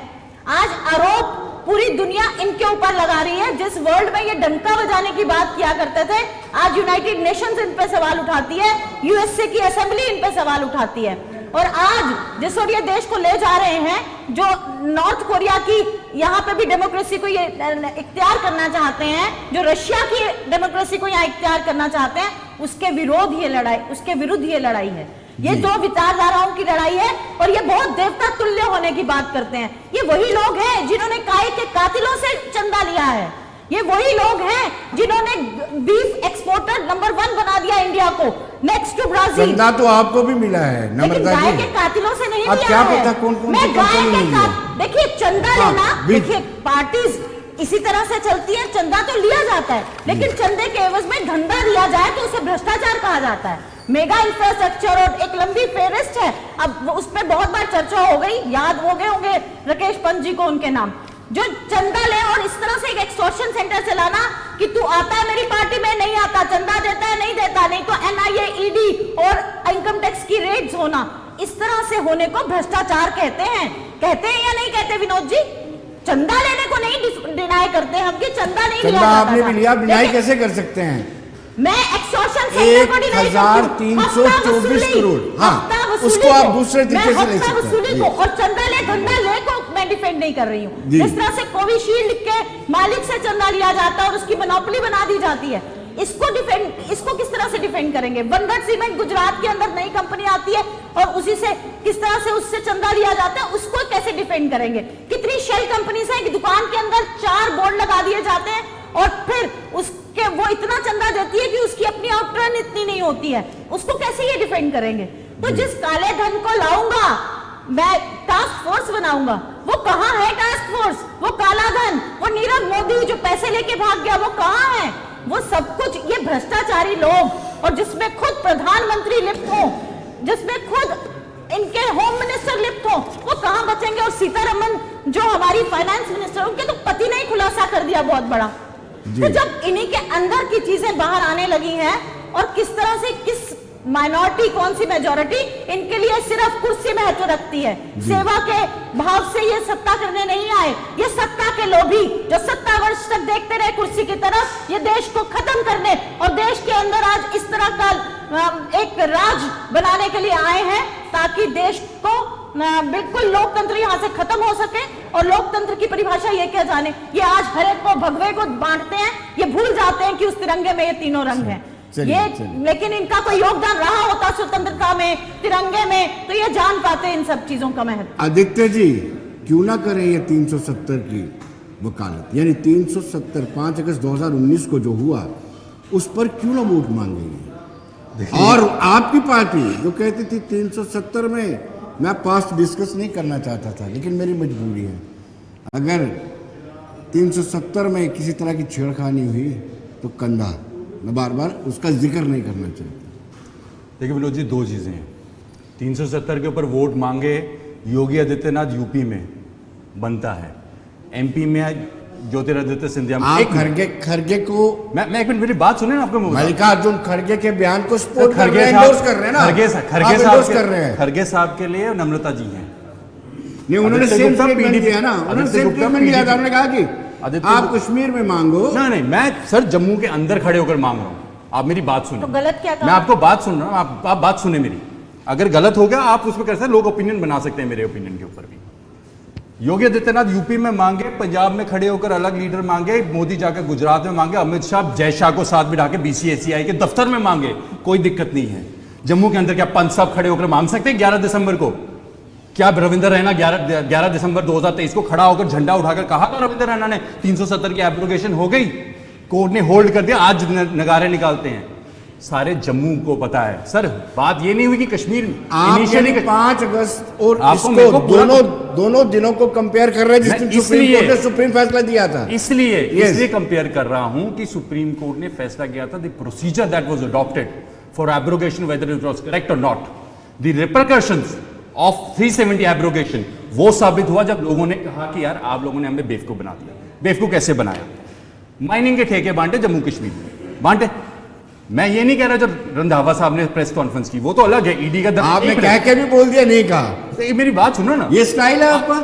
आज आरोप पूरी दुनिया इनके ऊपर लगा रही है। जिस वर्ल्ड में ये डंका बजाने की बात किया करते थे, आज यूनाइटेड नेशंस इन पे सवाल उठाती है, यूएसए की असेंबली इन पे सवाल उठाती है। और आज जिस ओर ये देश को ले जा रहे हैं, जो नॉर्थ कोरिया की यहाँ पे भी डेमोक्रेसी को ये इख्तियार करना चाहते हैं, जो रशिया की डेमोक्रेसी को यहाँ इख्तियार करना चाहते हैं, उसके विरुद्ध ये लड़ाई है। ये दो विचारधाराओं की लड़ाई है और ये बहुत देवता तुल्य होने की बात करते हैं। ये वही लोग हैं जिन्होंने काय के कातिलों से चंदा लिया है। ये वही लोग हैं जिन्होंने बीफ एक्सपोर्टर नंबर 1 बना दिया इंडिया को, नेक्स्ट टू ब्राजील। चंदा तो आपको भी मिला है नम्रता जी। गाय के कातिलों से नहीं लिया क्या है। पता कौन-कौन मैं गाय के देखिए चंदा लेना, देखिए पार्टीज इसी तरह से चलती है। चंदा तो लिया जाता है, लेकिन चंदे के एवज में धंधा दिया जाए तो उसे भ्रष्टाचार कहा जाता है। मेगा इंफ्रास्ट्रक्चर और एक लंबी फेहरिस्त है, अब उस पर बहुत बार चर्चा हो गई, याद हो गए होंगे राकेश पंत जी को उनके नाम, जो चंदा ले और इस तरह से एक एक्सटॉर्शन सेंटर चलाना कि तू आता है मेरी पार्टी में, नहीं आता, चंदा देता है नहीं देता, नहीं तो एनआईए, ईडी और इनकम टैक्स की रेड्स होना, इस तरह से होने को भ्रष्टाचार कहते हैं या नहीं कहते विनोद जी? चंदा लेने को नहीं डिनाई करते हम कि चंदा नहीं लिया जाता। आपने भी लिया, डिनाई कैसे कर सकते हैं? मैं एक्सटॉर्शन सेंटर को डिनाई करती हूं। 1324 करोड़, हाँ, उसको आप दूसरे तरीके से ले सकते हैं। और चंदा ले धंधा ले को मैं डिफेंड नहीं कर रही हूँ। जिस तरह से कोविशील्ड के मालिक से चंदा लिया जाता है और उसकी मोनोपोली बना दी जाती है, इसको किस तरह से डिफेंड करेंगे? वनगढ़ सीमेंट गुजरात के अंदर नई कंपनी आती है और उसी से किस तरह से उससे चंदा लिया जाता है, उसको कैसे डिफेंड करेंगे? कितनी शेल कंपनीज हैं कि दुकान के अंदर 4 बोर्ड लगा दिए जाते हैं और फिर उसके वो इतना चंदा देती है कि उसकी अपनी आउटरन इतनी नहीं होती है, उसको कैसे ये डिफेंड करेंगे? तो जिस काले धन को लाऊंगा मैं, टास्क फोर्स बनाऊंगा, वो कहां है टास्क फोर्स? वो काला धन, वो नीरव मोदी जो पैसे लेके भाग गया, वो कहां है? वो सब कुछ ये भ्रष्टाचारी लोग, और जिसमें खुद प्रधानमंत्री लिप्त हो, जिसमें खुद इनके होम मिनिस्टर लिप्त हो, वो कहां बचेंगे? और सीतारमन जो हमारी फाइनेंस मिनिस्टर, उनके तो पति ने ही खुलासा कर दिया बहुत बड़ा। तो जब इन्हीं के अंदर की चीजें बाहर आने लगी हैं और किस तरह से किस माइनॉरिटी कौन सी मेजॉरिटी, इनके लिए सिर्फ कुर्सी महत्व रखती है। सेवा के भाव से ये सत्ता करने नहीं आए, ये सत्ता के लोभी जो 70 वर्ष तक देखते रहे कुर्सी की तरफ, ये देश को खत्म करने और देश के अंदर आज इस तरह का एक राज बनाने के लिए आए हैं, ताकि देश को बिल्कुल लोकतंत्र यहाँ से खत्म हो सके। और लोकतंत्र की परिभाषा ये क्या जाने, ये आज हर एक को भगवे को बांटते हैं, ये भूल जाते हैं कि उस तिरंगे में ये तीनों रंग हैं। लेकिन इनका कोई योगदान रहा होता स्वतंत्रता में, तिरंगे में, तो ये जान पाते इन सब चीजों का महत्व। आदित्य जी, क्यों ना करें ये 370 की वकालत, यानी 370 5 अगस्त 2019 को जो हुआ उस पर क्यों ना वोट मांगेंगे? और आपकी पार्टी जो कहती थी 370 में मैं पास्ट डिस्कस नहीं करना चाहता था, लेकिन मेरी मजबूरी है, अगर 370 में किसी तरह की छेड़खानी हुई तो कंधा, मैं बार बार उसका जिक्र नहीं करना चाहता। देखिए विनोद जी, दो चीज़ें हैं। 370 के ऊपर वोट मांगे योगी आदित्यनाथ यूपी में बनता है, एमपी में ज्योतिरादित्य सिंधिया। आप खरगे को मैं एक मिनट, मेरी बात सुने ना, आपको मल्लिकार्जुन खड़गे के बयान को सपोर्ट कर रहे हैं, एंडोर्स कर रहे हैं ना, खरगे साहब के लिए नम्रता जी हैं। नहीं, उन्होंने सेम स्टेटमेंट दिया ना, उन्होंने सेम स्टेटमेंट दिया था, उन्होंने कहा कि आप कश्मीर में मांगो। नहीं, मैं सर जम्मू के अंदर खड़े होकर मांग रहा हूँ, आप मेरी बात सुनो। तो गलत क्या कहा? मैं आपको बात सुन रहा हूँ, आप बात सुने मेरी। अगर गलत हो गया आप उसमें कर सकते, लोग ओपिनियन बना सकते हैं मेरे ओपिनियन के ऊपर भी। योगी आदित्यनाथ यूपी में मांगे, पंजाब में खड़े होकर अलग लीडर मांगे, मोदी जाकर गुजरात में मांगे, अमित शाह जय शाह को साथ बिठा के BCCI के दफ्तर में मांगे, कोई दिक्कत नहीं है। जम्मू के अंदर क्या पंच साहब खड़े होकर मांग सकते हैं 11 दिसंबर को? क्या रविंदर रैना 11 दिसंबर 2023 को खड़ा होकर झंडा उठाकर कहा था रविंदर रैना ने 370 की एब्रोगेशन हो गई, कोर्ट ने होल्ड कर दिया, आज नगारे निकालते हैं? सारे जम्मू को पता है सर। बात ये नहीं हुई कि कश्मीर इनिशियली 5 अगस्त और इसको दोनों दिनों को कंपेयर कर रहे हैं, जिस दिन सुप्रीम कोर्ट ने सुप्रीम फैसला दिया था। इसलिए कंपेयर कर रहा हूं कि सुप्रीम कोर्ट ने फैसला किया था, the procedure that was adopted for abrogation whether it was correct और नॉट, द रिपरकशंस ऑफ 370 एब्रोगेशन, वो साबित हुआ जब लोगों ने कहा कि यार आप लोगों ने हमें बेवकूफ बना दिया। बेवकूफ कैसे बनाया? माइनिंग के ठेके बांटे जम्मू कश्मीर में, बांटे। मैं ये नहीं कह रहा जो रंधावा साहब ने प्रेस कॉन्फ्रेंस की, वो तो अलग है, ईडी का आपने कह के भी बोल दिया, नहीं कहा। तो मेरी बात सुनो ना, ये स्टाइल है आपका,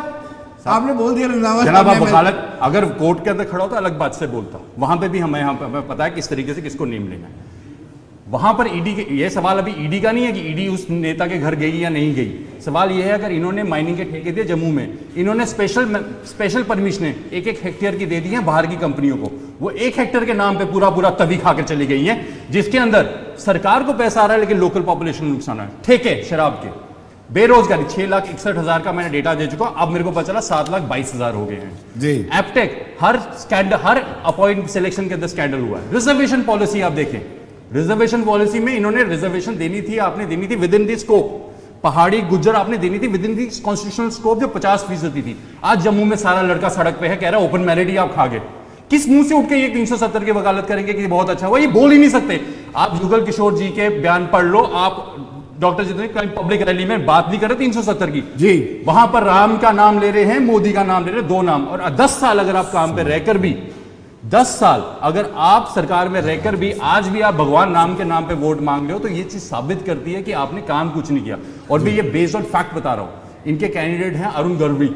आपने बोल दिया रंधावा जनाब। आप वकालत अगर कोर्ट के अंदर खड़ा होता अलग बात से बोलता, वहां पे भी हमें पता है किस तरीके से किसको नेम लेना है। वहां पर ईडी के, ये सवाल अभी ईडी का नहीं है कि ईडी उस नेता के घर गई या नहीं गई। सवाल यह है अगर इन्होंने माइनिंग के ठेके दिए जम्मू में, इन्होंने स्पेशल परमिशन 1-1 हेक्टेयर की दे दी है बाहर की कंपनियों को, वो 1 हेक्टेयर के नाम पे पूरा तभी खाकर चली गई है, जिसके अंदर सरकार को पैसा आ रहा है लेकिन लोकल पॉपुलेशन नुकसान है। ठेके शराब के, बेरोजगारी 6,61,000 का मैंने डेटा दे चुका, अब मेरे को पता चला 7,22,000 हो गए हैं जी। एपटेक, हर स्कैंडल, हर अपॉइंट सिलेक्शन के अंदर स्कैंडल हुआ है। रिजर्वेशन पॉलिसी आप देखें, रिजर्वेशन पॉलिसी में इन्होंने रिजर्वेशन देनी थी, आपने देनी थी विद इन दी स्कोप, पहाड़ी गुज्जर आपने देनी थी with in the constitutional scope जो 50% थी। आज जम्मू में सारा लड़का सड़क पे है, कह रहा है ओपन मैरिट ही आप खा गए। किस मुंह से उठ के ये 370 की वकालत करेंगे कि बहुत अच्छा हुआ? ये बोल ही नहीं सकते। आप युगल किशोर जी के बयान पढ़ लो, आप डॉक्टर जितने कहीं पब्लिक रैली में बात नहीं कर रहे 370 की जी, वहां पर राम का नाम ले रहे हैं, मोदी का नाम ले रहे हैं, 2 नाम। और 10 साल अगर आप काम पे रहकर भी, 10 साल अगर आप सरकार में रहकर भी आज भी आप भगवान राम के नाम पे वोट मांग रहे हो, तो ये चीज साबित करती है कि आपने काम कुछ नहीं किया। और मैं ये बेस्ड ऑन फैक्ट बता रहा हूं। इनके कैंडिडेट हैं अरुण गढ़वी,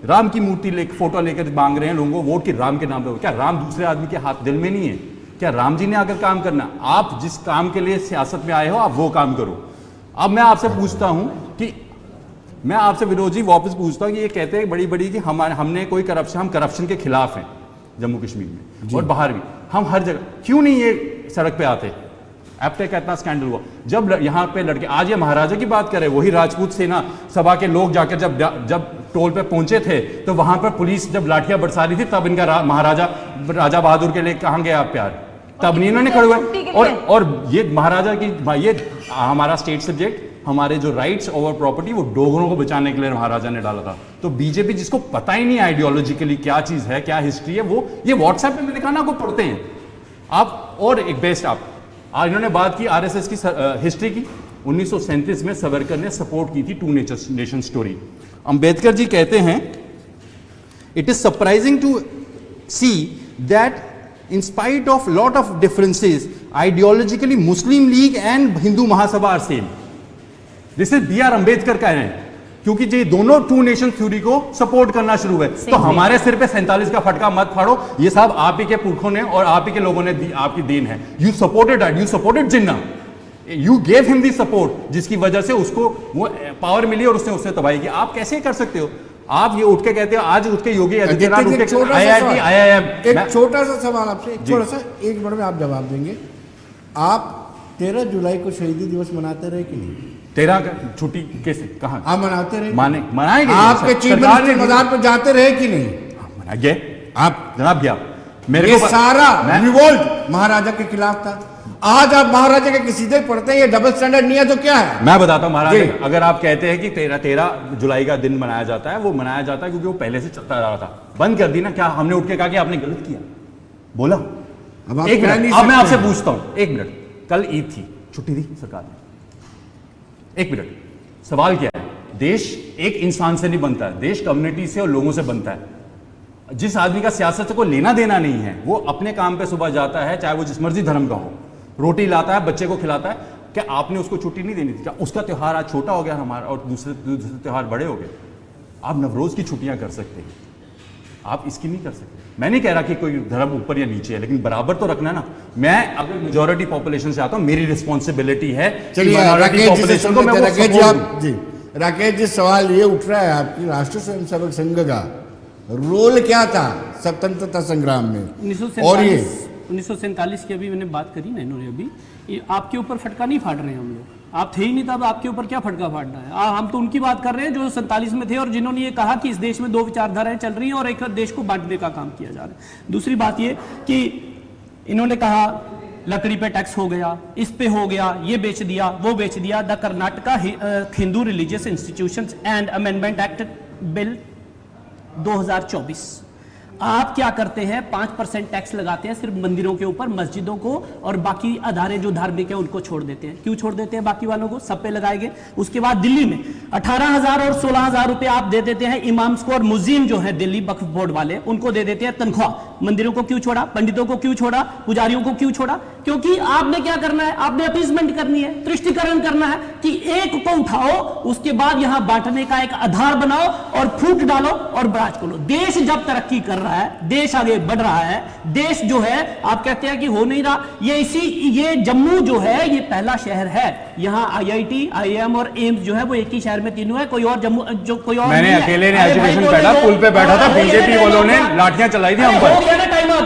राम की मूर्ति फोटो लेकर मांग रहे हैं लोगों को वोट की राम के नाम पे। क्या राम दूसरे आदमी के हाथ दिल में नहीं है? क्या राम जी ने आकर काम करना? आप जिस काम के लिए सियासत में आए हो आप वो काम करो। अब मैं आपसे पूछता हूं कि मैं आपसे विनोद जी वापस पूछता हूं कि ये कहते हैं बड़ी बड़ी कि हमने कोई करप्शन, हम करप्शन के खिलाफ हैं जम्मू कश्मीर में और बाहर भी, हम हर जगह क्यों नहीं ये सड़क पे आते? एपटेक का इतना स्कैंडल हुआ, जब यहाँ पे लड़के, आज ये महाराजा की बात करें, वही राजपूत सेना सभा के लोग जाकर जब टोल पे पहुंचे थे तो वहां पर पुलिस जब लाठियां बरसा रही थी, तब इनका महाराजा राजा बहादुर के लिए कहां गया आप प्यार? तब नहीं इन्होंने खड़े हुए। और ये महाराजा की, ये हमारा स्टेट सब्जेक्ट, हमारे जो राइट्स ओवर प्रॉपर्टी, वो डोगरों को बचाने के लिए महाराजा ने डाला था। तो बीजेपी जिसको पता ही नहीं आइडियोलॉजिकली क्या चीज है, क्या हिस्ट्री है, वो ये व्हाट्सएप पे मैंने कहा ना, आपको पढ़ते हैं आप। और एक बेस्ट आप, इन्होंने बात की आरएसएस की हिस्ट्री की। 1937 में सावरकर ने सपोर्ट की थी 2 नेशन स्टोरी। अंबेडकर जी कहते हैं, it is surprising to see that in spite of lot of differences, ideologically Muslim League and Hindu Mahasabha are same. This is B.R. Ambedkar कह रहे हैं, क्योंकि ये दोनों टू नेशन थ्योरी को सपोर्ट करना शुरू हुए। तो हमारे सिर पे 47 का फटका मत फाड़ो, ये सब आप ही के पुरखों ने और आप ही के लोगों ने आपकी देन है। You supported Jinnah, you gave him the support, जिसकी वजह से उसको वो पावर मिली और उसने तबाही की। आप कैसे कर सकते हो? आप ये उठ के कहते हो, आज उठ के योगी आदित्यनाथ उठ के IIT IIM। एक छोटा सा सवाल आपसे, थोड़ा सा 1 मिनट में आप जवाब देंगे। आप 13 जुलाई को शहीदी दिवस मनाते रहे कि नहीं? 13 का छुट्टी कैसे, कहाँ आप मनाते रहे? मनाएंगे। आपके चीफ मिनिस्टर मजार पर जाते रहे कि नहीं? गए आप जनाब, गया। मेरे ये को सारा रिवोल्ट महाराजा के खिलाफ था। आज आप महाराजा के सीधे पढ़ते हैं, ये डबल स्टैंडर्ड नहीं है तो क्या है? मैं बताता हूं महाराज, अगर आप कहते हैं कि 13 जुलाई का दिन मनाया जाता है, वो मनाया जाता है क्योंकि वो पहले से चलता रहा था। बंद कर दी ना, क्या हमने उठ के कहा कि आपने गलत किया? बोला। एक मिनट, अब मैं आपसे पूछता हूं, 1 मिनट, कल ईद थी, छुट्टी दी सरकार ने। 1 मिनट, सवाल क्या है? देश एक इंसान से नहीं बनता है, देश कम्युनिटी से और लोगों से बनता है। जिस आदमी का सियासत से कोई लेना देना नहीं है, वो अपने काम पे सुबह जाता है, चाहे वो जिस मर्जी धर्म का हो, रोटी लाता है, बच्चे को खिलाता है। क्या आपने उसको छुट्टी नहीं देनी थी? क्या उसका त्योहार आज छोटा हो गया हमारा और दूसरे त्योहार बड़े हो गए? आप नवरोज की छुट्टियां कर सकते हैं, आप इसकी नहीं कर सकते। मैं नहीं कह रहा कि कोई धर्म ऊपर या नीचे है, लेकिन बराबर तो रखना ना। मैं अगर मेजॉरिटी पॉपुलेशन से आता हूं, मेरी रिस्पॉन्सिबिलिटी है। राकेश जी, सवाल ये उठ रहा है, आपकी राष्ट्रीय स्वयंसेवक संघ का रोल क्या था स्वतंत्रता संग्राम में? 1947 की अभी मैंने बात करी ना, इन्होंने अभी आपके ऊपर फटका नहीं फाड़ रहे हैं हम लोग, आप थे ही नहीं तब, आपके ऊपर क्या फटका फाड़ना है? हम तो उनकी बात कर रहे हैं जो 47 में थे और जिन्होंने ये कहा कि इस देश में 2 विचारधाराएं चल रही हैं और एक देश को बांटने का काम किया जा रहा है। दूसरी बात ये कि इन्होंने कहा लकड़ी पे टैक्स हो गया, इस पे हो गया, ये बेच दिया, वो बेच दिया। The Karnataka Hindu religious institutions and amendment act bill 2024, आप क्या करते हैं? 5% टैक्स लगाते हैं सिर्फ मंदिरों के ऊपर, मस्जिदों को, और बाकी अदारे जो धार्मिक है उनको छोड़ देते हैं। क्यों छोड़ देते हैं? बाकी वालों को सब पे लगाएंगे। उसके बाद दिल्ली में 18,000 और 16,000 रुपए आप दे देते हैं इमाम्स को, और मुजीम जो है दिल्ली वक्फ बोर्ड वाले, उनको दे देते हैं तनख्वाह। मंदिरों को क्यों छोड़ा? पंडितों को क्यों छोड़ा? पुजारियों को क्यों छोड़ा? क्योंकि आपने क्या करना है? आपने अपीसमेंट करनी है, तुष्टिकरण करना है कि एक को उठाओ, उसके बाद यहां बांटने का एक आधार बनाओ और फूट डालो और बराज को लो। देश जब तरक्की कर रहा है, देश आगे बढ़ रहा है, देश जो है आप कहते हैं कि हो नहीं रहा, ये जम्मू जो है ये पहला शहर है, यहाँ IIT IIM और एम्स जो है वो एक ही शहर में तीनों है, कोई और जम्मू जो कोई और मैंने अकेले ने एजुकेशन पढ़ा, पुल पे बैठा था, बीजेपी वालों ने लाठियां चलाई थी हम पर,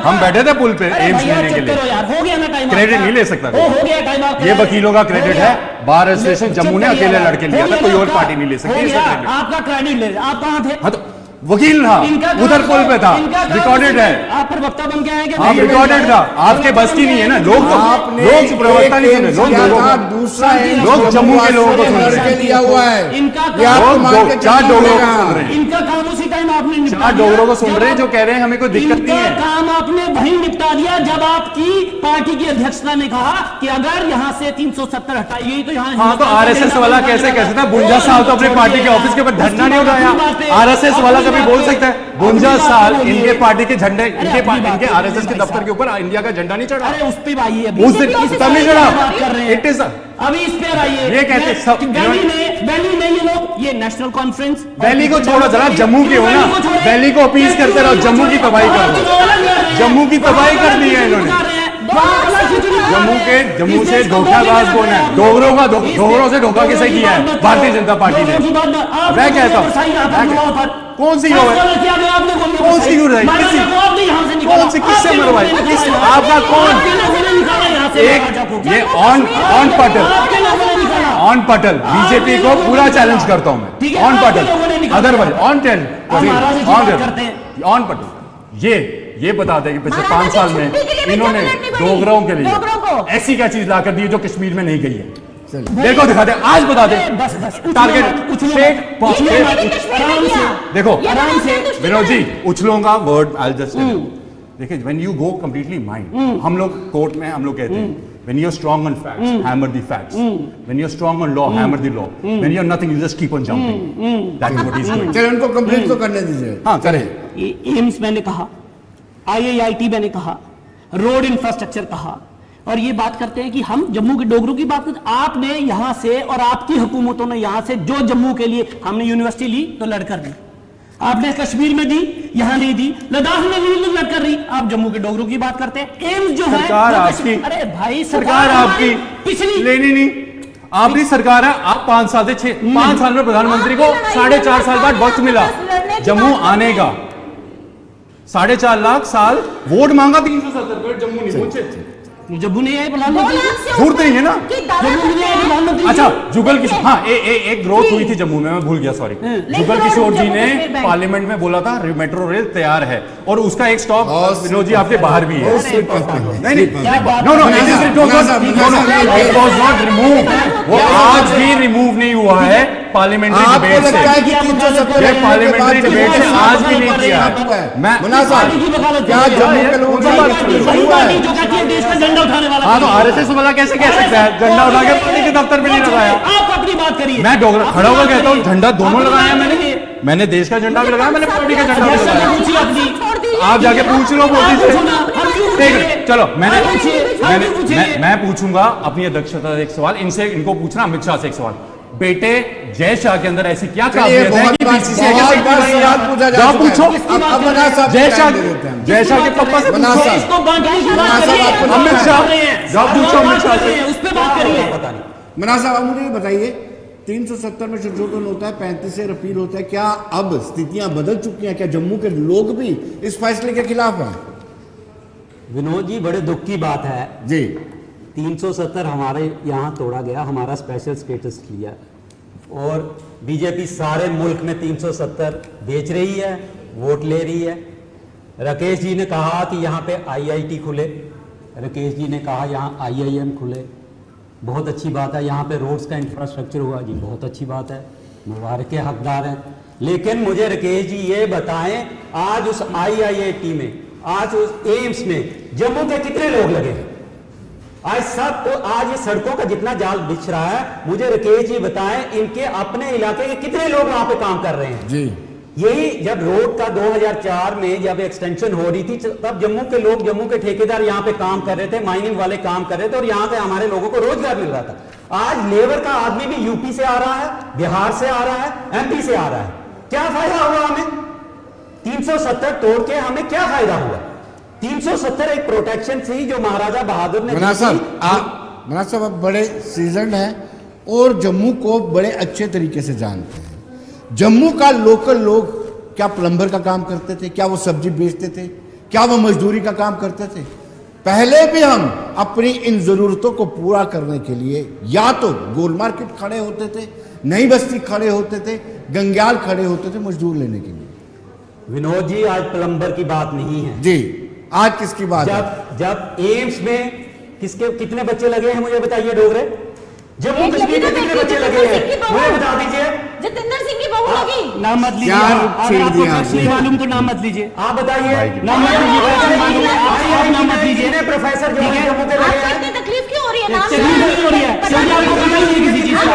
हम बैठे थे पुल पे एम्स लेने के लिए। हो गया ना टाइम, क्रेडिट नहीं ले सकता, हो गया टाइम, ये वकीलों का क्रेडिट है। बार एसोसिएशन जम्मू ने अकेले लड़के लिया था, कोई और पार्टी नहीं ले सकती। आपका क्रेडिट ले, आप कहाँ थे? वकील था, उधर पुल पे था, रिकॉर्डेड है। आप प्रवक्ता बन के आएंगे? आप रिकॉर्डेड था, आपके बस की नहीं है ना। लोग प्रवक्ता नहीं सुन रहे, दूसरा लोग जम्मू के लोगों को सुन रहे लिया हुआ है। इनका 4 डोगरों को सुन रहे हैं, इनका काम उसी टाइम आपने 4 डोगरों को सुन रहे हैं जो कह रहे हैं हमें कोई दिक्कत नहीं है। काम आपने वही निपटा दिया जब आपकी पार्टी की अध्यक्षता ने कहा कि अगर यहाँ से 370 हटाई गई तो यहाँ। हाँ, तो RSS वाला कैसे कह सकता है? 52 साल तो अपने पार्टी के ऑफिस के ऊपर धरना नहीं उठाया। RSS वाला कभी बोल सकता है? 52 साल इनके पार्टी के झंडे, इनके RSS के दफ्तर के ऊपर इंडिया का झंडा नहीं चढ़ा। अरे उस पे आइए, उस दिन तब नहीं चढ़ा। इट इज अभी इस पे आइए। ये कहते दिल्ली में ये लोग, ये नेशनल कॉन्फ्रेंस, दिल्ली को छोड़ो जरा, जम्मू के हो ना, दिल्ली को अपील करते रहो, जम्मू की तबाही कर दो। जम्मू की तबाही कर दी है इन्होंने। जम्मू से धोखाबाज कौन है? डोगरों से धोखा किसे किया है? भारतीय जनता पार्टी ने। मैं कहता हूँ कौन सी कौन सी कौन सी किससे मरवाई? आपका कौन? एक ये ऑन पटल बीजेपी को पूरा चैलेंज करता हूं मैं, ऑन पटल, अदरवाइज ऑन पटल ये बता दें कि पिछले 5 साल में इन्होंने डोगरों के लिए ऐसी क्या चीज लाकर दी जो कश्मीर में नहीं गई है। देखो दिखा दे, आज बता दे टारगेट स्टेट। देखो विनोद जी, उछलों का वर्ड आई जस्ट देखिए, when you go completely mind, हम लोग कोर्ट में हम लोग कहते हैं when you're strong on facts, hammer the facts. When you're strong on law, hammer the law. When you're nothing, you just keep on jumping. That is what he's doing. चलिए उनको complete तो करने दीजिए। हाँ करें। एम्स मैंने कहा, IIT मैंने कहा, रोड इंफ्रास्ट्रक्चर कहा, और ये बात करते हैं कि हम जम्मू के डोगरों की बात करते। आपने यहां से और आपकी हुकूमतों ने यहां से जो जम्मू के लिए हमने यूनिवर्सिटी ली तो लड़कर ली, आपने कश्मीर में दी, यहां नहीं दी, लद्दाख में ली तो लड़कर ली। आप जम्मू के डोगरों की बात करते हैं। एम्स जो है सरकार आपकी, अरे भाई सरकार आपकी पिछली नहीं, आपकी सरकार है। आप 5 साल से 5 साल में प्रधानमंत्री को 4.5 साल बाद वक्त मिला जम्मू आने का। 4.5 लाख साल वोट मांगा, 370 करोड़ जम्मू नहीं पहुंचे। जम्मू नहीं आए प्रधानमंत्री, झूठ नहीं है ना। जम्मू नहीं आए प्रधानमंत्री। अच्छा, जुगल किशोर, हाँ एक ग्रोथ हुई थी जम्मू में, मैं भूल गया, सॉरी। जुगल किशोर जी ने पार्लियामेंट में बोला था मेट्रो रेल तैयार है, और उसका एक स्टॉप विनोद जी आपके बाहर भी है। नहीं, no, it was not remove, वो आज भी रिमूव नहीं हुआ है पार्लियामेंट्री डिबेट से। ये पार्लियामेंट्री डिबेट से आज भी नहीं किया है। मैं क्या जम्मू के लोगों को देश का झंडा उठाने वाला, हाँ, तो आरएसएस वाला कैसे कह सकता है झंडा उठा के पार्टी के दफ्तर में नहीं लगाया? आप अपनी बात करिए। मैं डोगरा खड़ा होकर कहता हूँ झंडा दोनों लगाया मैंने देश का झंडा भी लगाया, मैंने पार्टी का झंडा भी लगाया। आप जाके पूछ लो मोदी से। चलो मैं पूछूंगा अपनी अध्यक्षता से एक सवाल, इनको पूछना अमित शाह से एक सवाल। बेटे जय शाह के अंदर ऐसी क्या काबिलियत है कि बीसीसीआई के सेक्रेटरी बन गए? आप पूछो जय शाह के पापा से पूछो, इसको बांटने की बात करिए। अमित शाह, जब पूछो अमित शाह से, उस पे बात करिए। मना साहब, आप मुझे ये बताइए, 370 में संशोधन होता है, 35 से रिपील होता है, क्या अब स्थितियां बदल चुकी हैं? क्या जम्मू के लोग भी इस फैसले के खिलाफ हैं? विनोद जी, बड़े दुख की बात है जी, 370 हमारे यहाँ तोड़ा गया, हमारा स्पेशल स्टेटस लिया, और बीजेपी सारे मुल्क में 370 बेच रही है, वोट ले रही है। राकेश जी ने कहा कि यहाँ पे आईआईटी खुले, राकेश जी ने कहा यहाँ आईआईएम खुले, बहुत अच्छी बात है। यहाँ पे रोड्स का इंफ्रास्ट्रक्चर हुआ जी, बहुत अच्छी बात है, मुबारक के हकदार हैं। लेकिन मुझे राकेश जी ये बताएं, आज उस आईआईटी में, आज उस एम्स में जम्मू के कितने लोग लगे हैं? आज ये सड़कों का जितना जाल बिछ रहा है, मुझे राकेश जी बताएं, इनके अपने इलाके के कितने लोग वहां पे काम कर रहे हैं? जी, यही जब रोड का 2004 में जब एक्सटेंशन हो रही थी, तब जम्मू के लोग, जम्मू के ठेकेदार यहाँ पे काम कर रहे थे, माइनिंग वाले काम कर रहे थे, और यहाँ से हमारे लोगों को रोजगार मिल रहा था। आज लेबर का आदमी भी यूपी से आ रहा है, बिहार से आ रहा है, एमपी से आ रहा है। क्या फायदा हुआ हमें? 370 तोड़ के हमें क्या फायदा हुआ? 370 एक प्रोटेक्शन थी जो महाराजा बहादुर ने। मना साहब, आप बड़े सीजन हैं और जम्मू को बड़े अच्छे तरीके से जानते हैं। जम्मू का लोकल लोग क्या प्लम्बर का काम करते थे? क्या वो सब्जी बेचते थे? क्या वो मजदूरी का काम करते थे? पहले भी हम अपनी इन जरूरतों को पूरा करने के लिए या तो गोल मार्केट खड़े होते थे, नई बस्ती खड़े होते थे, गंग्याल खड़े होते थे मजदूर लेने के लिए। विनोद जी, आज प्लम्बर की बात नहीं है जी, आज किसकी बात है? जब एम्स में कितने बच्चे लगे हैं मुझे बताइए डोगरे? जम्मू कश्मीर में कितने बच्चे लगे हैं मुझे बता दीजिए। जितेंद्र सिंह की बहू लगी। नाम मत लीजिए, अगर आपको फैक्ट नहीं मालूम तो नाम मत लीजिए। आप बताइए, नाम मत लीजिए, आप नाम मत लीजिए। प्रोफेसर जो है जम्मू के लगे आपको हैं। इतनी तकलीफ क्यों हो रही है? नाम तकलीफ नहीं हो रही है, क्योंकि आपको पता ही नहीं किसी चीज का।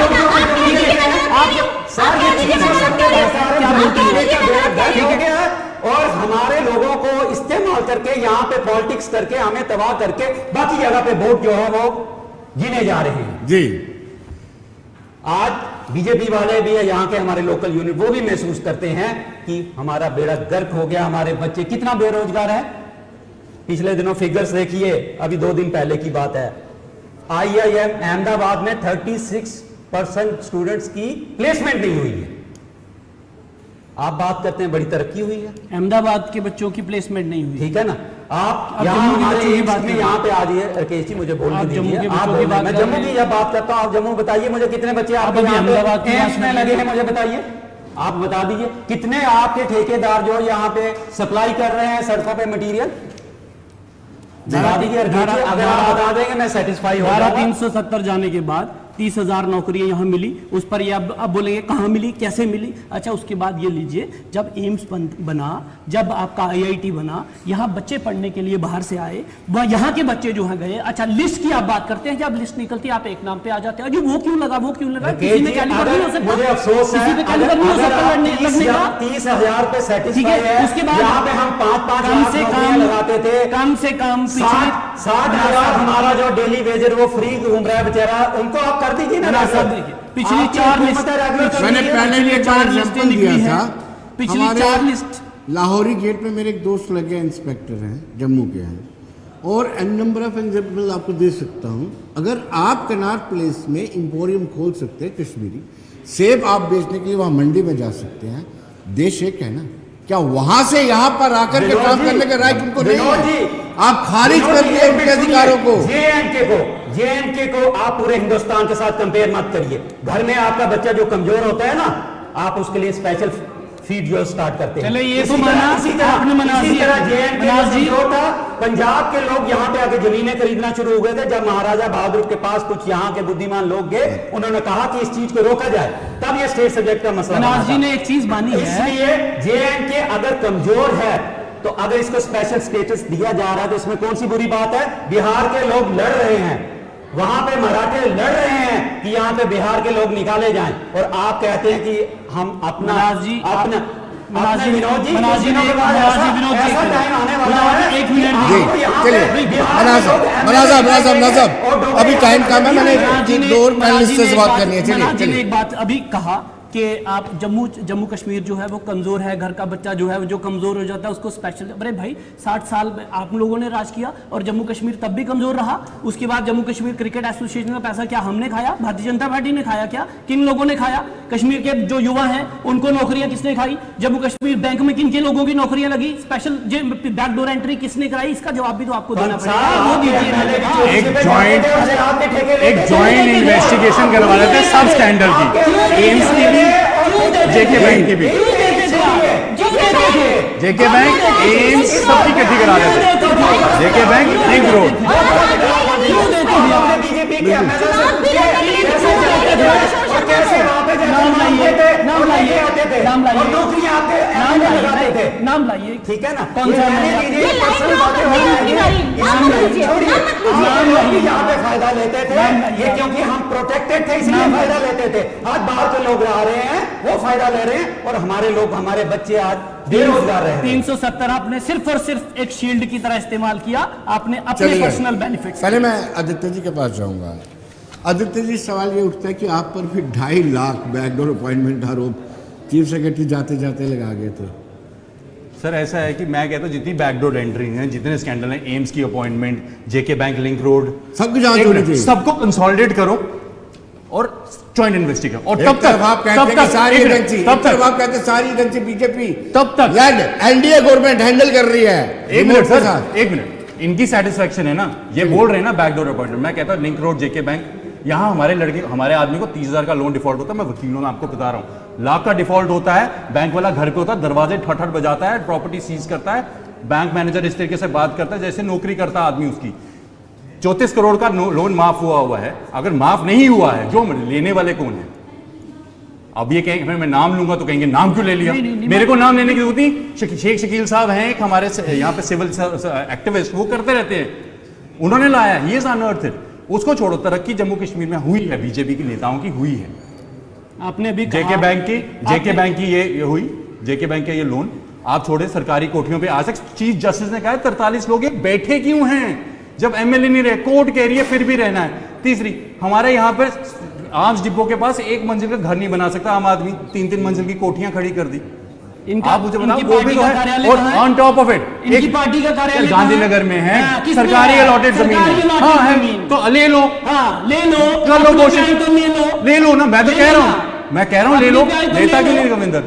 और हमारे लोगों को इस्तेमाल करके, यहाँ पे पॉलिटिक्स करके, हमें तबाह करके, बाकी जगह पे वोट जो है वो गिने जा रहे हैं। जी, आज बीजेपी वाले भी है, यहाँ के हमारे लोकल यूनिट, वो भी महसूस करते हैं कि हमारा बेड़ा गर्क हो गया, हमारे बच्चे कितना बेरोजगार है। पिछले दिनों फिगर्स देखिए, अभी 2 दिन पहले की बात है, आईआईएम अहमदाबाद में 36% स्टूडेंट्स की प्लेसमेंट नहीं हुई है। आप बात करते हैं बड़ी तरक्की हुई है, अहमदाबाद के बच्चों की प्लेसमेंट नहीं हुई। ठीक है ना। आप अब यहाँ जम्मू की हमारे बच्चों की एम्स बात में करें। यहाँ पे आ जाइए राकेश जी, मुझे बोलने आप जम्मू दीजिए। के आप बच्चों की बात मैं कर जम्मू रहे की हैं। जब बात करता हूँ, आप जम्मू बताइए मुझे कितने बच्चे आपके अभी यहाँ अहमदाबाद पे की एम्स बात में कर लगे रहे हैं, मुझे बताइए। आप बता दीजिए कितने आपके ठेकेदार जो यहाँ पे सप्लाई कर रहे हैं सड़कों पे मटेरियल, बता दीजिए। अगर आप बता देंगे मैं सेटिस्फाई हो धारा जाऊंगा। 370 जाने के बाद 30,000 नौकरियां यहाँ मिली, उस पर ये अब बोलेंगे कहाँ मिली, कैसे मिली। अच्छा, उसके बाद ये लीजिए, जब एम्स बना, जब आपका IIT बना, यहाँ बच्चे पढ़ने के लिए बाहर से आए, यहाँ के बच्चे जो है गए। अच्छा, लिस्ट की आप बात करते हैं, जब लिस्ट निकलती है आप एक नाम पे आ जाते हैं, अजी वो क्यों लगा, वो क्यों लगा, किसी में कैलिबर नहीं हो सकता, मुझे अफसोस है, किसी में कैलिबर नहीं हो सकता लगने का। 30,000 पे सेटिस्फाई है। उसके बाद यहाँ पे हम 5-5 लाख नौकरियां लगाते थे, कम से कम 60,000 हमारा जो डेली वेजर वो फ्री घूम रहा है बेचारा, उनको आप कर दीजिए ना। पिछली 4 लिस्ट मैंने पहले भी एक एग्जांपल दिया था। पिछली 4 लिस्ट लाहौरी गेट में मेरे एक दोस्त लगे इंस्पेक्टर हैं, जम्मू के हैं, और एन नंबर ऑफ एग्जाम्पल आपको दे सकता हूं। अगर आप कनाट प्लेस में इंपोरियम खोल सकते हैं, कश्मीरी सेब आप बेचने के लिए वहां मंडी में जा सकते हैं, देश एक है ना, क्या वहां से यहां पर आकर के काम करने का राइट उनको नहीं है? आप खारिज कर दिए उनके अधिकारों को। JNK को आप पूरे हिंदुस्तान के साथ कंपेयर मत करिए। घर में आपका बच्चा जो कमजोर होता है ना, आप उसके लिए स्पेशल फीड जो स्टार्ट करते हैं। चलो ये तो माना, आपने मना दिया। JNK था, पंजाब के लोग यहाँ पे आके जमीनें खरीदना शुरू हो गए थे। जब महाराजा बहादुर के पास कुछ यहाँ के बुद्धिमान लोग गए, उन्होंने कहा कि इस चीज को रोका जाए, तब ये स्टेट सब्जेक्ट का मसला बना जी ने एक चीज मानी है, इसलिए JNK अगर कमजोर है तो अगर इसको स्पेशल स्टेटस दिया जा रहा है तो इसमें कौन सी बुरी बात है? बिहार के लोग लड़ रहे हैं, वहां पे मराठे लड़ रहे हैं कि यहाँ पे बिहार के लोग निकाले जाएं, और आप कहते हैं कि हम अपना विनोद जी ऐसा टाइम आने वाला है। एक मिनट अभी टाइम कम है, मैंने 2 पैनलिस्ट से बात करनी है। चलिए एक बात अभी कहा कि आप जम्मू कश्मीर जो है वो कमजोर है, घर का बच्चा जो है वो जो कमजोर हो जाता है उसको स्पेशल। अरे भाई 60 साल में आप लोगों ने राज किया और जम्मू कश्मीर तब भी कमजोर रहा। उसके बाद जम्मू कश्मीर क्रिकेट एसोसिएशन का पैसा क्या हमने खाया? भारतीय जनता पार्टी ने खाया? क्या किन लोगों ने खाया? कश्मीर के जो युवा हैं उनको नौकरियां किसने खाई? जम्मू कश्मीर बैंक में किन के लोगों की नौकरियां लगी? स्पेशल बैकडोर एंट्री किसने कराई? इसका जवाब भी तो आपको देना पड़ेगा। वो दीजिए। एक ज्वाइंट इन्वेस्टिगेशन करवा रहे थे सब स्टैंडर्ड की, एम्स की भी, जेके बैंक की भी। जेके बैंक, एम्स सबकी इकट्ठी करा देते। जेके बैंक, रिंग रोड। नाम लाइए, ठीक है ना? कौन सा यहाँ पे फायदा लेते थे ये, क्योंकि हम प्रोटेक्टेड थे इसलिए फायदा लेते थे। आज बाहर के लोग आ रहे हैं, वो फायदा ले रहे हैं, और हमारे लोग, हमारे बच्चे आज बेरोजगार रहे। 370 आपने सिर्फ और सिर्फ एक शील्ड की तरह इस्तेमाल किया, आपने अपने पर्सनल बेनिफिट्स। पहले मैं आदित्य जी के पास जाऊंगा। आदित्य जी, सवाल ये उठता है कि आप पर फिर 2.5 लाख बैकडोर अपॉइंटमेंट आरोप चीफ सेक्रेटरी जाते जाते लगा गए थे। सर ऐसा है कि मैं कहता हूँ जितनी बैकडोर एंट्री हैं, जितने स्कैंडल हैं, एम्स की अपॉइंटमेंट, जेके बैंक, लिंक रोड, सबकी जांच होनी चाहिए। सबको कंसोलिडेट करो और जॉइंट इन्वेस्टिगेशन। और तब तक आप कहते हैं सारी एजेंसी, तब तक आप कहते हैं सारी एजेंसी बीजेपी, तब तक एनडीए गवर्नमेंट हैंडल कर रही है। एक मिनट सर, एक मिनट, इनकी सेटिस्फेक्शन है ना, ये बोल रहे हैं ना बैकडोर अपॉइंटमेंट। मैं कहता हूँ लिंक रोड, जेके बैंक, यहाँ हमारे लड़के, हमारे आदमी को 30,000 का लोन डिफॉल्ट होता है। मैं वकीलों में आपको बता रहा हूँ, लाख का डिफॉल्ट होता है, बैंक वाला घर पे होता है, दरवाजे ठठ बजाता है, प्रॉपर्टी सीज करता है, बैंक मैनेजर इस तरीके से बात करता है जैसे नौकरी करता आदमी उसकी। 34 करोड़ का लोन माफ हुआ है। अगर माफ नहीं हुआ है, जो लेने वाले कौन है? अब ये कहेंगे मैं नाम लूंगा तो कहेंगे नाम क्यों ले लिया? मेरे को नाम लेने की जरूरत नहीं। शेख शकील साहब हैं एक हमारे यहाँ पे सिविल एक्टिविस्ट, वो करते रहते हैं, उन्होंने लाया, ही इज अनअर्थड। उसको छोड़ो, तरक्की जम्मू कश्मीर में हुई है, बीजेपी के नेताओं की हुई है। आपने भी जेके बैंक की ये हुई, जेके बैंक के ये लोन आप छोड़े, सरकारी कोठियों पे आज तक चीफ जस्टिस ने कहा 43 लोग बैठे क्यों हैं? जब एमएलए नहीं रहे, कोर्ट कह रही है फिर भी रहना है। तीसरी, हमारे यहाँ पर आर्म्स डिपो के पास 1 मंजिल का घर नहीं बना सकता आम आदमी, 3-3 मंजिल की कोठियां खड़ी कर दी। आप मुझे बताओ, वो भी तो है। और ऑन टॉप ऑफ इट इनकी पार्टी का कार्यालय गांधीनगर में है, सरकारी अलॉटेड जमीन है। हाँ है, तो ले लो, ले लो, कर लो कोशिश, तो ले लो ना। मैं तो कह रहा हूँ, ले लो। नेता क्यों नहीं रविंदर?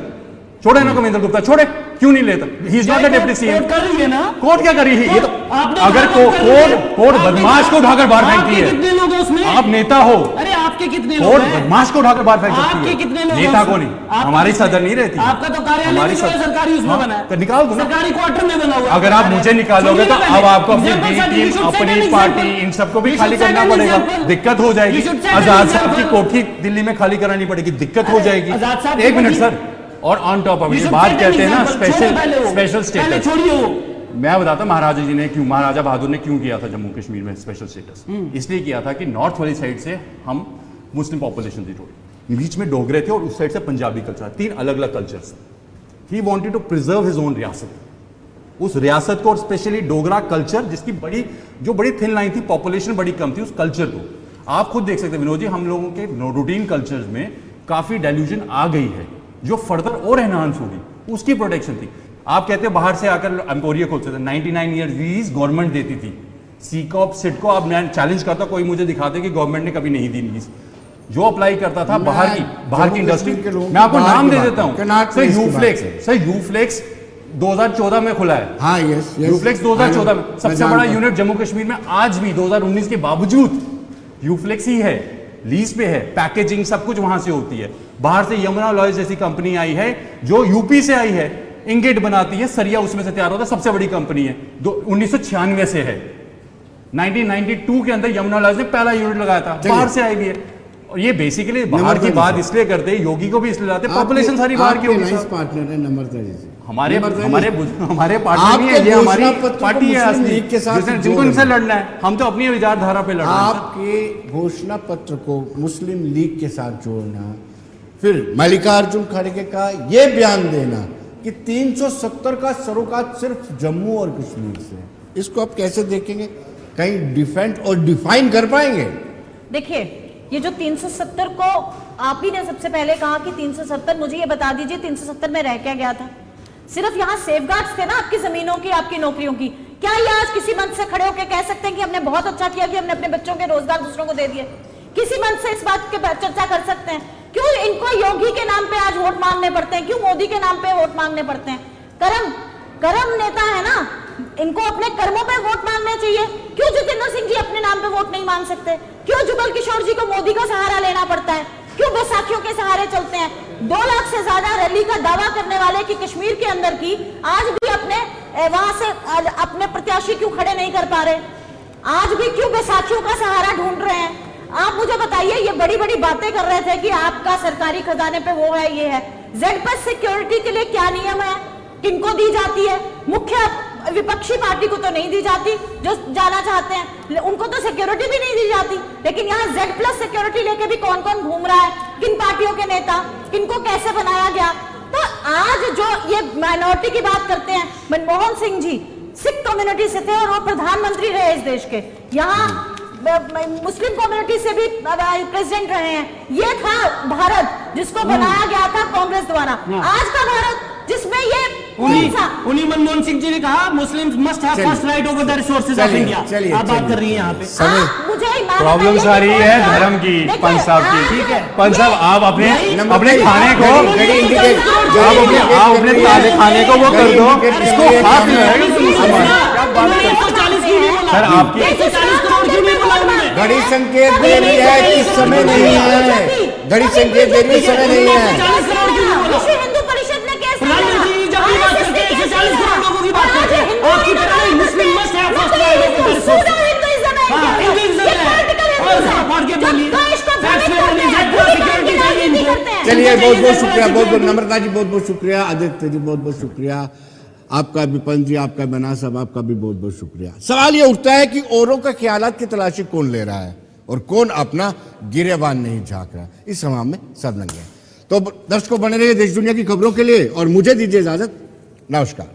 छोड़े ना कविंद्र गुप्ता, छोड़े, क्यों नहीं लेता? He is not the deputy CM. Court कर रही है ना, कोर्ट क्या कर रही है? ये तो आपने अगर कोर्ट बदमाश को उठाकर बाहर फेंकती है, कितने लोग हैं उसमें? आप नेता हो, अरे आपके कितने लोग कोर्ट हैं? बदमाश को उठाकर बाहर फेंक सकती आपके है, कितने लोग नेता हैं को उसमें? नहीं। हमारी सदर नहीं रहती, आपका तो कार्यालय हमारी भी जो है सरकारी उसमें हाँ, बना है, तो निकाल दो ना। सरकारी क्वार्टर में बना हुआ है। अगर आप मुझे निकालोगे तो अब आपको अपनी बी टीम, अपनी पार्टी, इन सबको भी खाली करना पड़ेगा, दिक्कत हो जाएगी। आजाद साहब की कोठी दिल्ली में खाली करानी पड़ेगी, दिक्कत हो जाएगी। आजाद साहब एक मिनट सर, और ऑन टॉप ऑफ ये बात कहते हैं ना स्पेशल स्टेटस, छोड़िए वो। मैं बताता महाराजा जी ने क्यों, महाराजा बहादुर ने क्यों किया था जम्मू कश्मीर में स्पेशल स्टेटस। इसलिए किया था कि नॉर्थ वाली साइड से हम मुस्लिम पॉपुलेशन थी थोड़ी, बीच में डोगरे थे और उस साइड से पंजाबी कल्चर, 3 अलग अलग cultures. He wanted to preserve his own रियासत, उस रियासत को, और स्पेशली डोगरा कल्चर जिसकी बड़ी थिन लाइन थी, पॉपुलेशन बड़ी कम थी, उस कल्चर को आप खुद देख सकते हैं विनोद जी। हम लोगों के रूटीन कल्चर्स में काफी डाइल्यूजन आ गई है जो फर्दर और एनहांस होगी, उसकी प्रोटेक्शन थी। आप कहते हैं बाहर से आकर एम्पोरिया खोलते थे, 99 ईयर लीज गवर्नमेंट देती थी। सीकॉप सिडको, अब मैं चैलेंज करता, कोई मुझे दिखाते कि गवर्नमेंट ने कभी नहीं दी लीज। जो अप्लाई करता था बाहर की इंडस्ट्री, मैं आपको नाम दे देता हूं सर, यूफ्लेक्स 2014 में खुला है। हाँ, यस, यूफ्लेक्स 2014 में सबसे बड़ा यूनिट जम्मू कश्मीर में आज भी 2019 के बावजूद यूफ्लेक्स ही है, लीज पे है, पैकेजिंग सब कुछ वहां से होती है। बाहर से यमुना लॉयज जैसी कंपनी आई है जो यूपी से आई है, इंगेट बनाती है, सरिया उसमें से तैयार होता है, सबसे बड़ी कंपनी है, 1996 से है। 1992 के अंदर यमुना लॉयज ने पहला यूनिट लगाया था, बाहर से आई भी है। और ये बेसिकली बाहर की बात इसलिए करते हैं, योगी को भी इसलिए लाते, पॉपुलेशन सारी बाहर की होगी। पार्टनर है नम्रता जी, हमारे पार्टनर नहीं है, ये हमारी पार्टी है असली, जिनको इनसे लड़ना है। हम तो अपनी विचारधारा पे लड़ रहे हैं। आपके घोषणा पत्र को मुस्लिम लीग के साथ जोड़ना, फिर मल्लिकार्जुन खड़गे का ये बयान देना कि 370 का सरोकार सिर्फ जम्मू और कश्मीर से, इसको आप कैसे देखेंगे? कहीं डिफेंड और डिफाइन कर पाएंगे? देखिए, ये जो 370 को आप ही ने सबसे पहले कहा कि 370, मुझे ये बता दीजिए 370 में रह क्या गया था? सिर्फ यहाँ सेफगार्ड्स थे ना आपकी जमीनों की, आपकी नौकरियों की। क्या ये आज किसी मंच से खड़े होकर कह सकते हैं कि हमने बहुत अच्छा किया कि हमने अपने बच्चों के रोजगार दूसरों को दे दिए? किसी मंच से इस बात की चर्चा कर सकते हैं? क्यों इनको योगी के नाम पे आज वोट मांगने पड़ते हैं? क्यों मोदी के नाम पे वोट मांगने पड़ते हैं? कर्म नेता है ना, इनको अपने कर्मों पे वोट मांगने चाहिए। क्यों जितेंद्र सिंह जी अपने नाम पे वोट नहीं मांग सकते? क्यों जुगल किशोर जी को मोदी का सहारा लेना पड़ता है? क्यों बैसाखियों के सहारे चलते हैं? 2 लाख से ज्यादा रैली का दावा करने वाले कि कश्मीर के अंदर की, आज भी अपने वहां से अपने प्रत्याशी क्यों खड़े नहीं कर पा रहे? आज भी क्यों बैसाखियों का सहारा ढूंढ रहे हैं? आप मुझे बताइए, ये बड़ी बड़ी बातें कर रहे थे कि आपका सरकारी खजाने पे वो है, ये है। जेड+ सिक्योरिटी के लिए क्या नियम है, किनको दी जाती है? मुख्य विपक्षी पार्टी को तो नहीं दी जाती, जो जाना चाहते हैं उनको तो सिक्योरिटी भी नहीं दी जाती। लेकिन यहाँ जेड+ सिक्योरिटी लेके भी कौन कौन घूम रहा है, किन पार्टियों के नेता, किनको कैसे बनाया गया? तो आज जो ये माइनॉरिटी की बात करते हैं, मनमोहन सिंह जी सिख कम्युनिटी से थे और वो प्रधानमंत्री रहे इस देश के, यहाँ मुस्लिम कम्युनिटी से भी प्रेसिडेंट रहे हैं। ये था भारत जिसको बनाया गया था कांग्रेस द्वारा। आज का भारत जिसमें ये उन्हीं मनमोहन सिंह जी ने कहा Muslim must have first right over the resources of India. आप बात कर रही हैं यहाँ पे। मुझे प्रॉब्लम सारी है धर्म की, पंच साहब की। ठीक है पंच साहब, आप अपने खाने को, आप अपने ताजे खाने को वो कर दो, इसको हाथ सर आपकी घड़ी संकेत दे रही है कि समय नहीं है, घड़ी संकेत दे रही है समय नहीं है। हिंदू परिषद ने कैसे प्रधानमंत्री जब भी बात करते हैं 140 करोड़ लोगों की बात करते हैं, आपकी तरह ही Muslim must have first right of the resources. चलिए बहुत बहुत शुक्रिया, बहुत बहुत नम्रता जी, बहुत बहुत शुक्रिया, आदित्य जी बहुत बहुत शुक्रिया, आपका भी पंच जी, आपका बना साहब, आपका भी बहुत बहुत शुक्रिया। सवाल ये उठता है कि औरों के ख्यालात की तलाशी कौन ले रहा है और कौन अपना गिरेबान नहीं झांक रहा। इस सवाल में सब नंगे हैं। तो दर्शकों बने रहिए देश दुनिया की खबरों के लिए और मुझे दीजिए इजाजत। नमस्कार।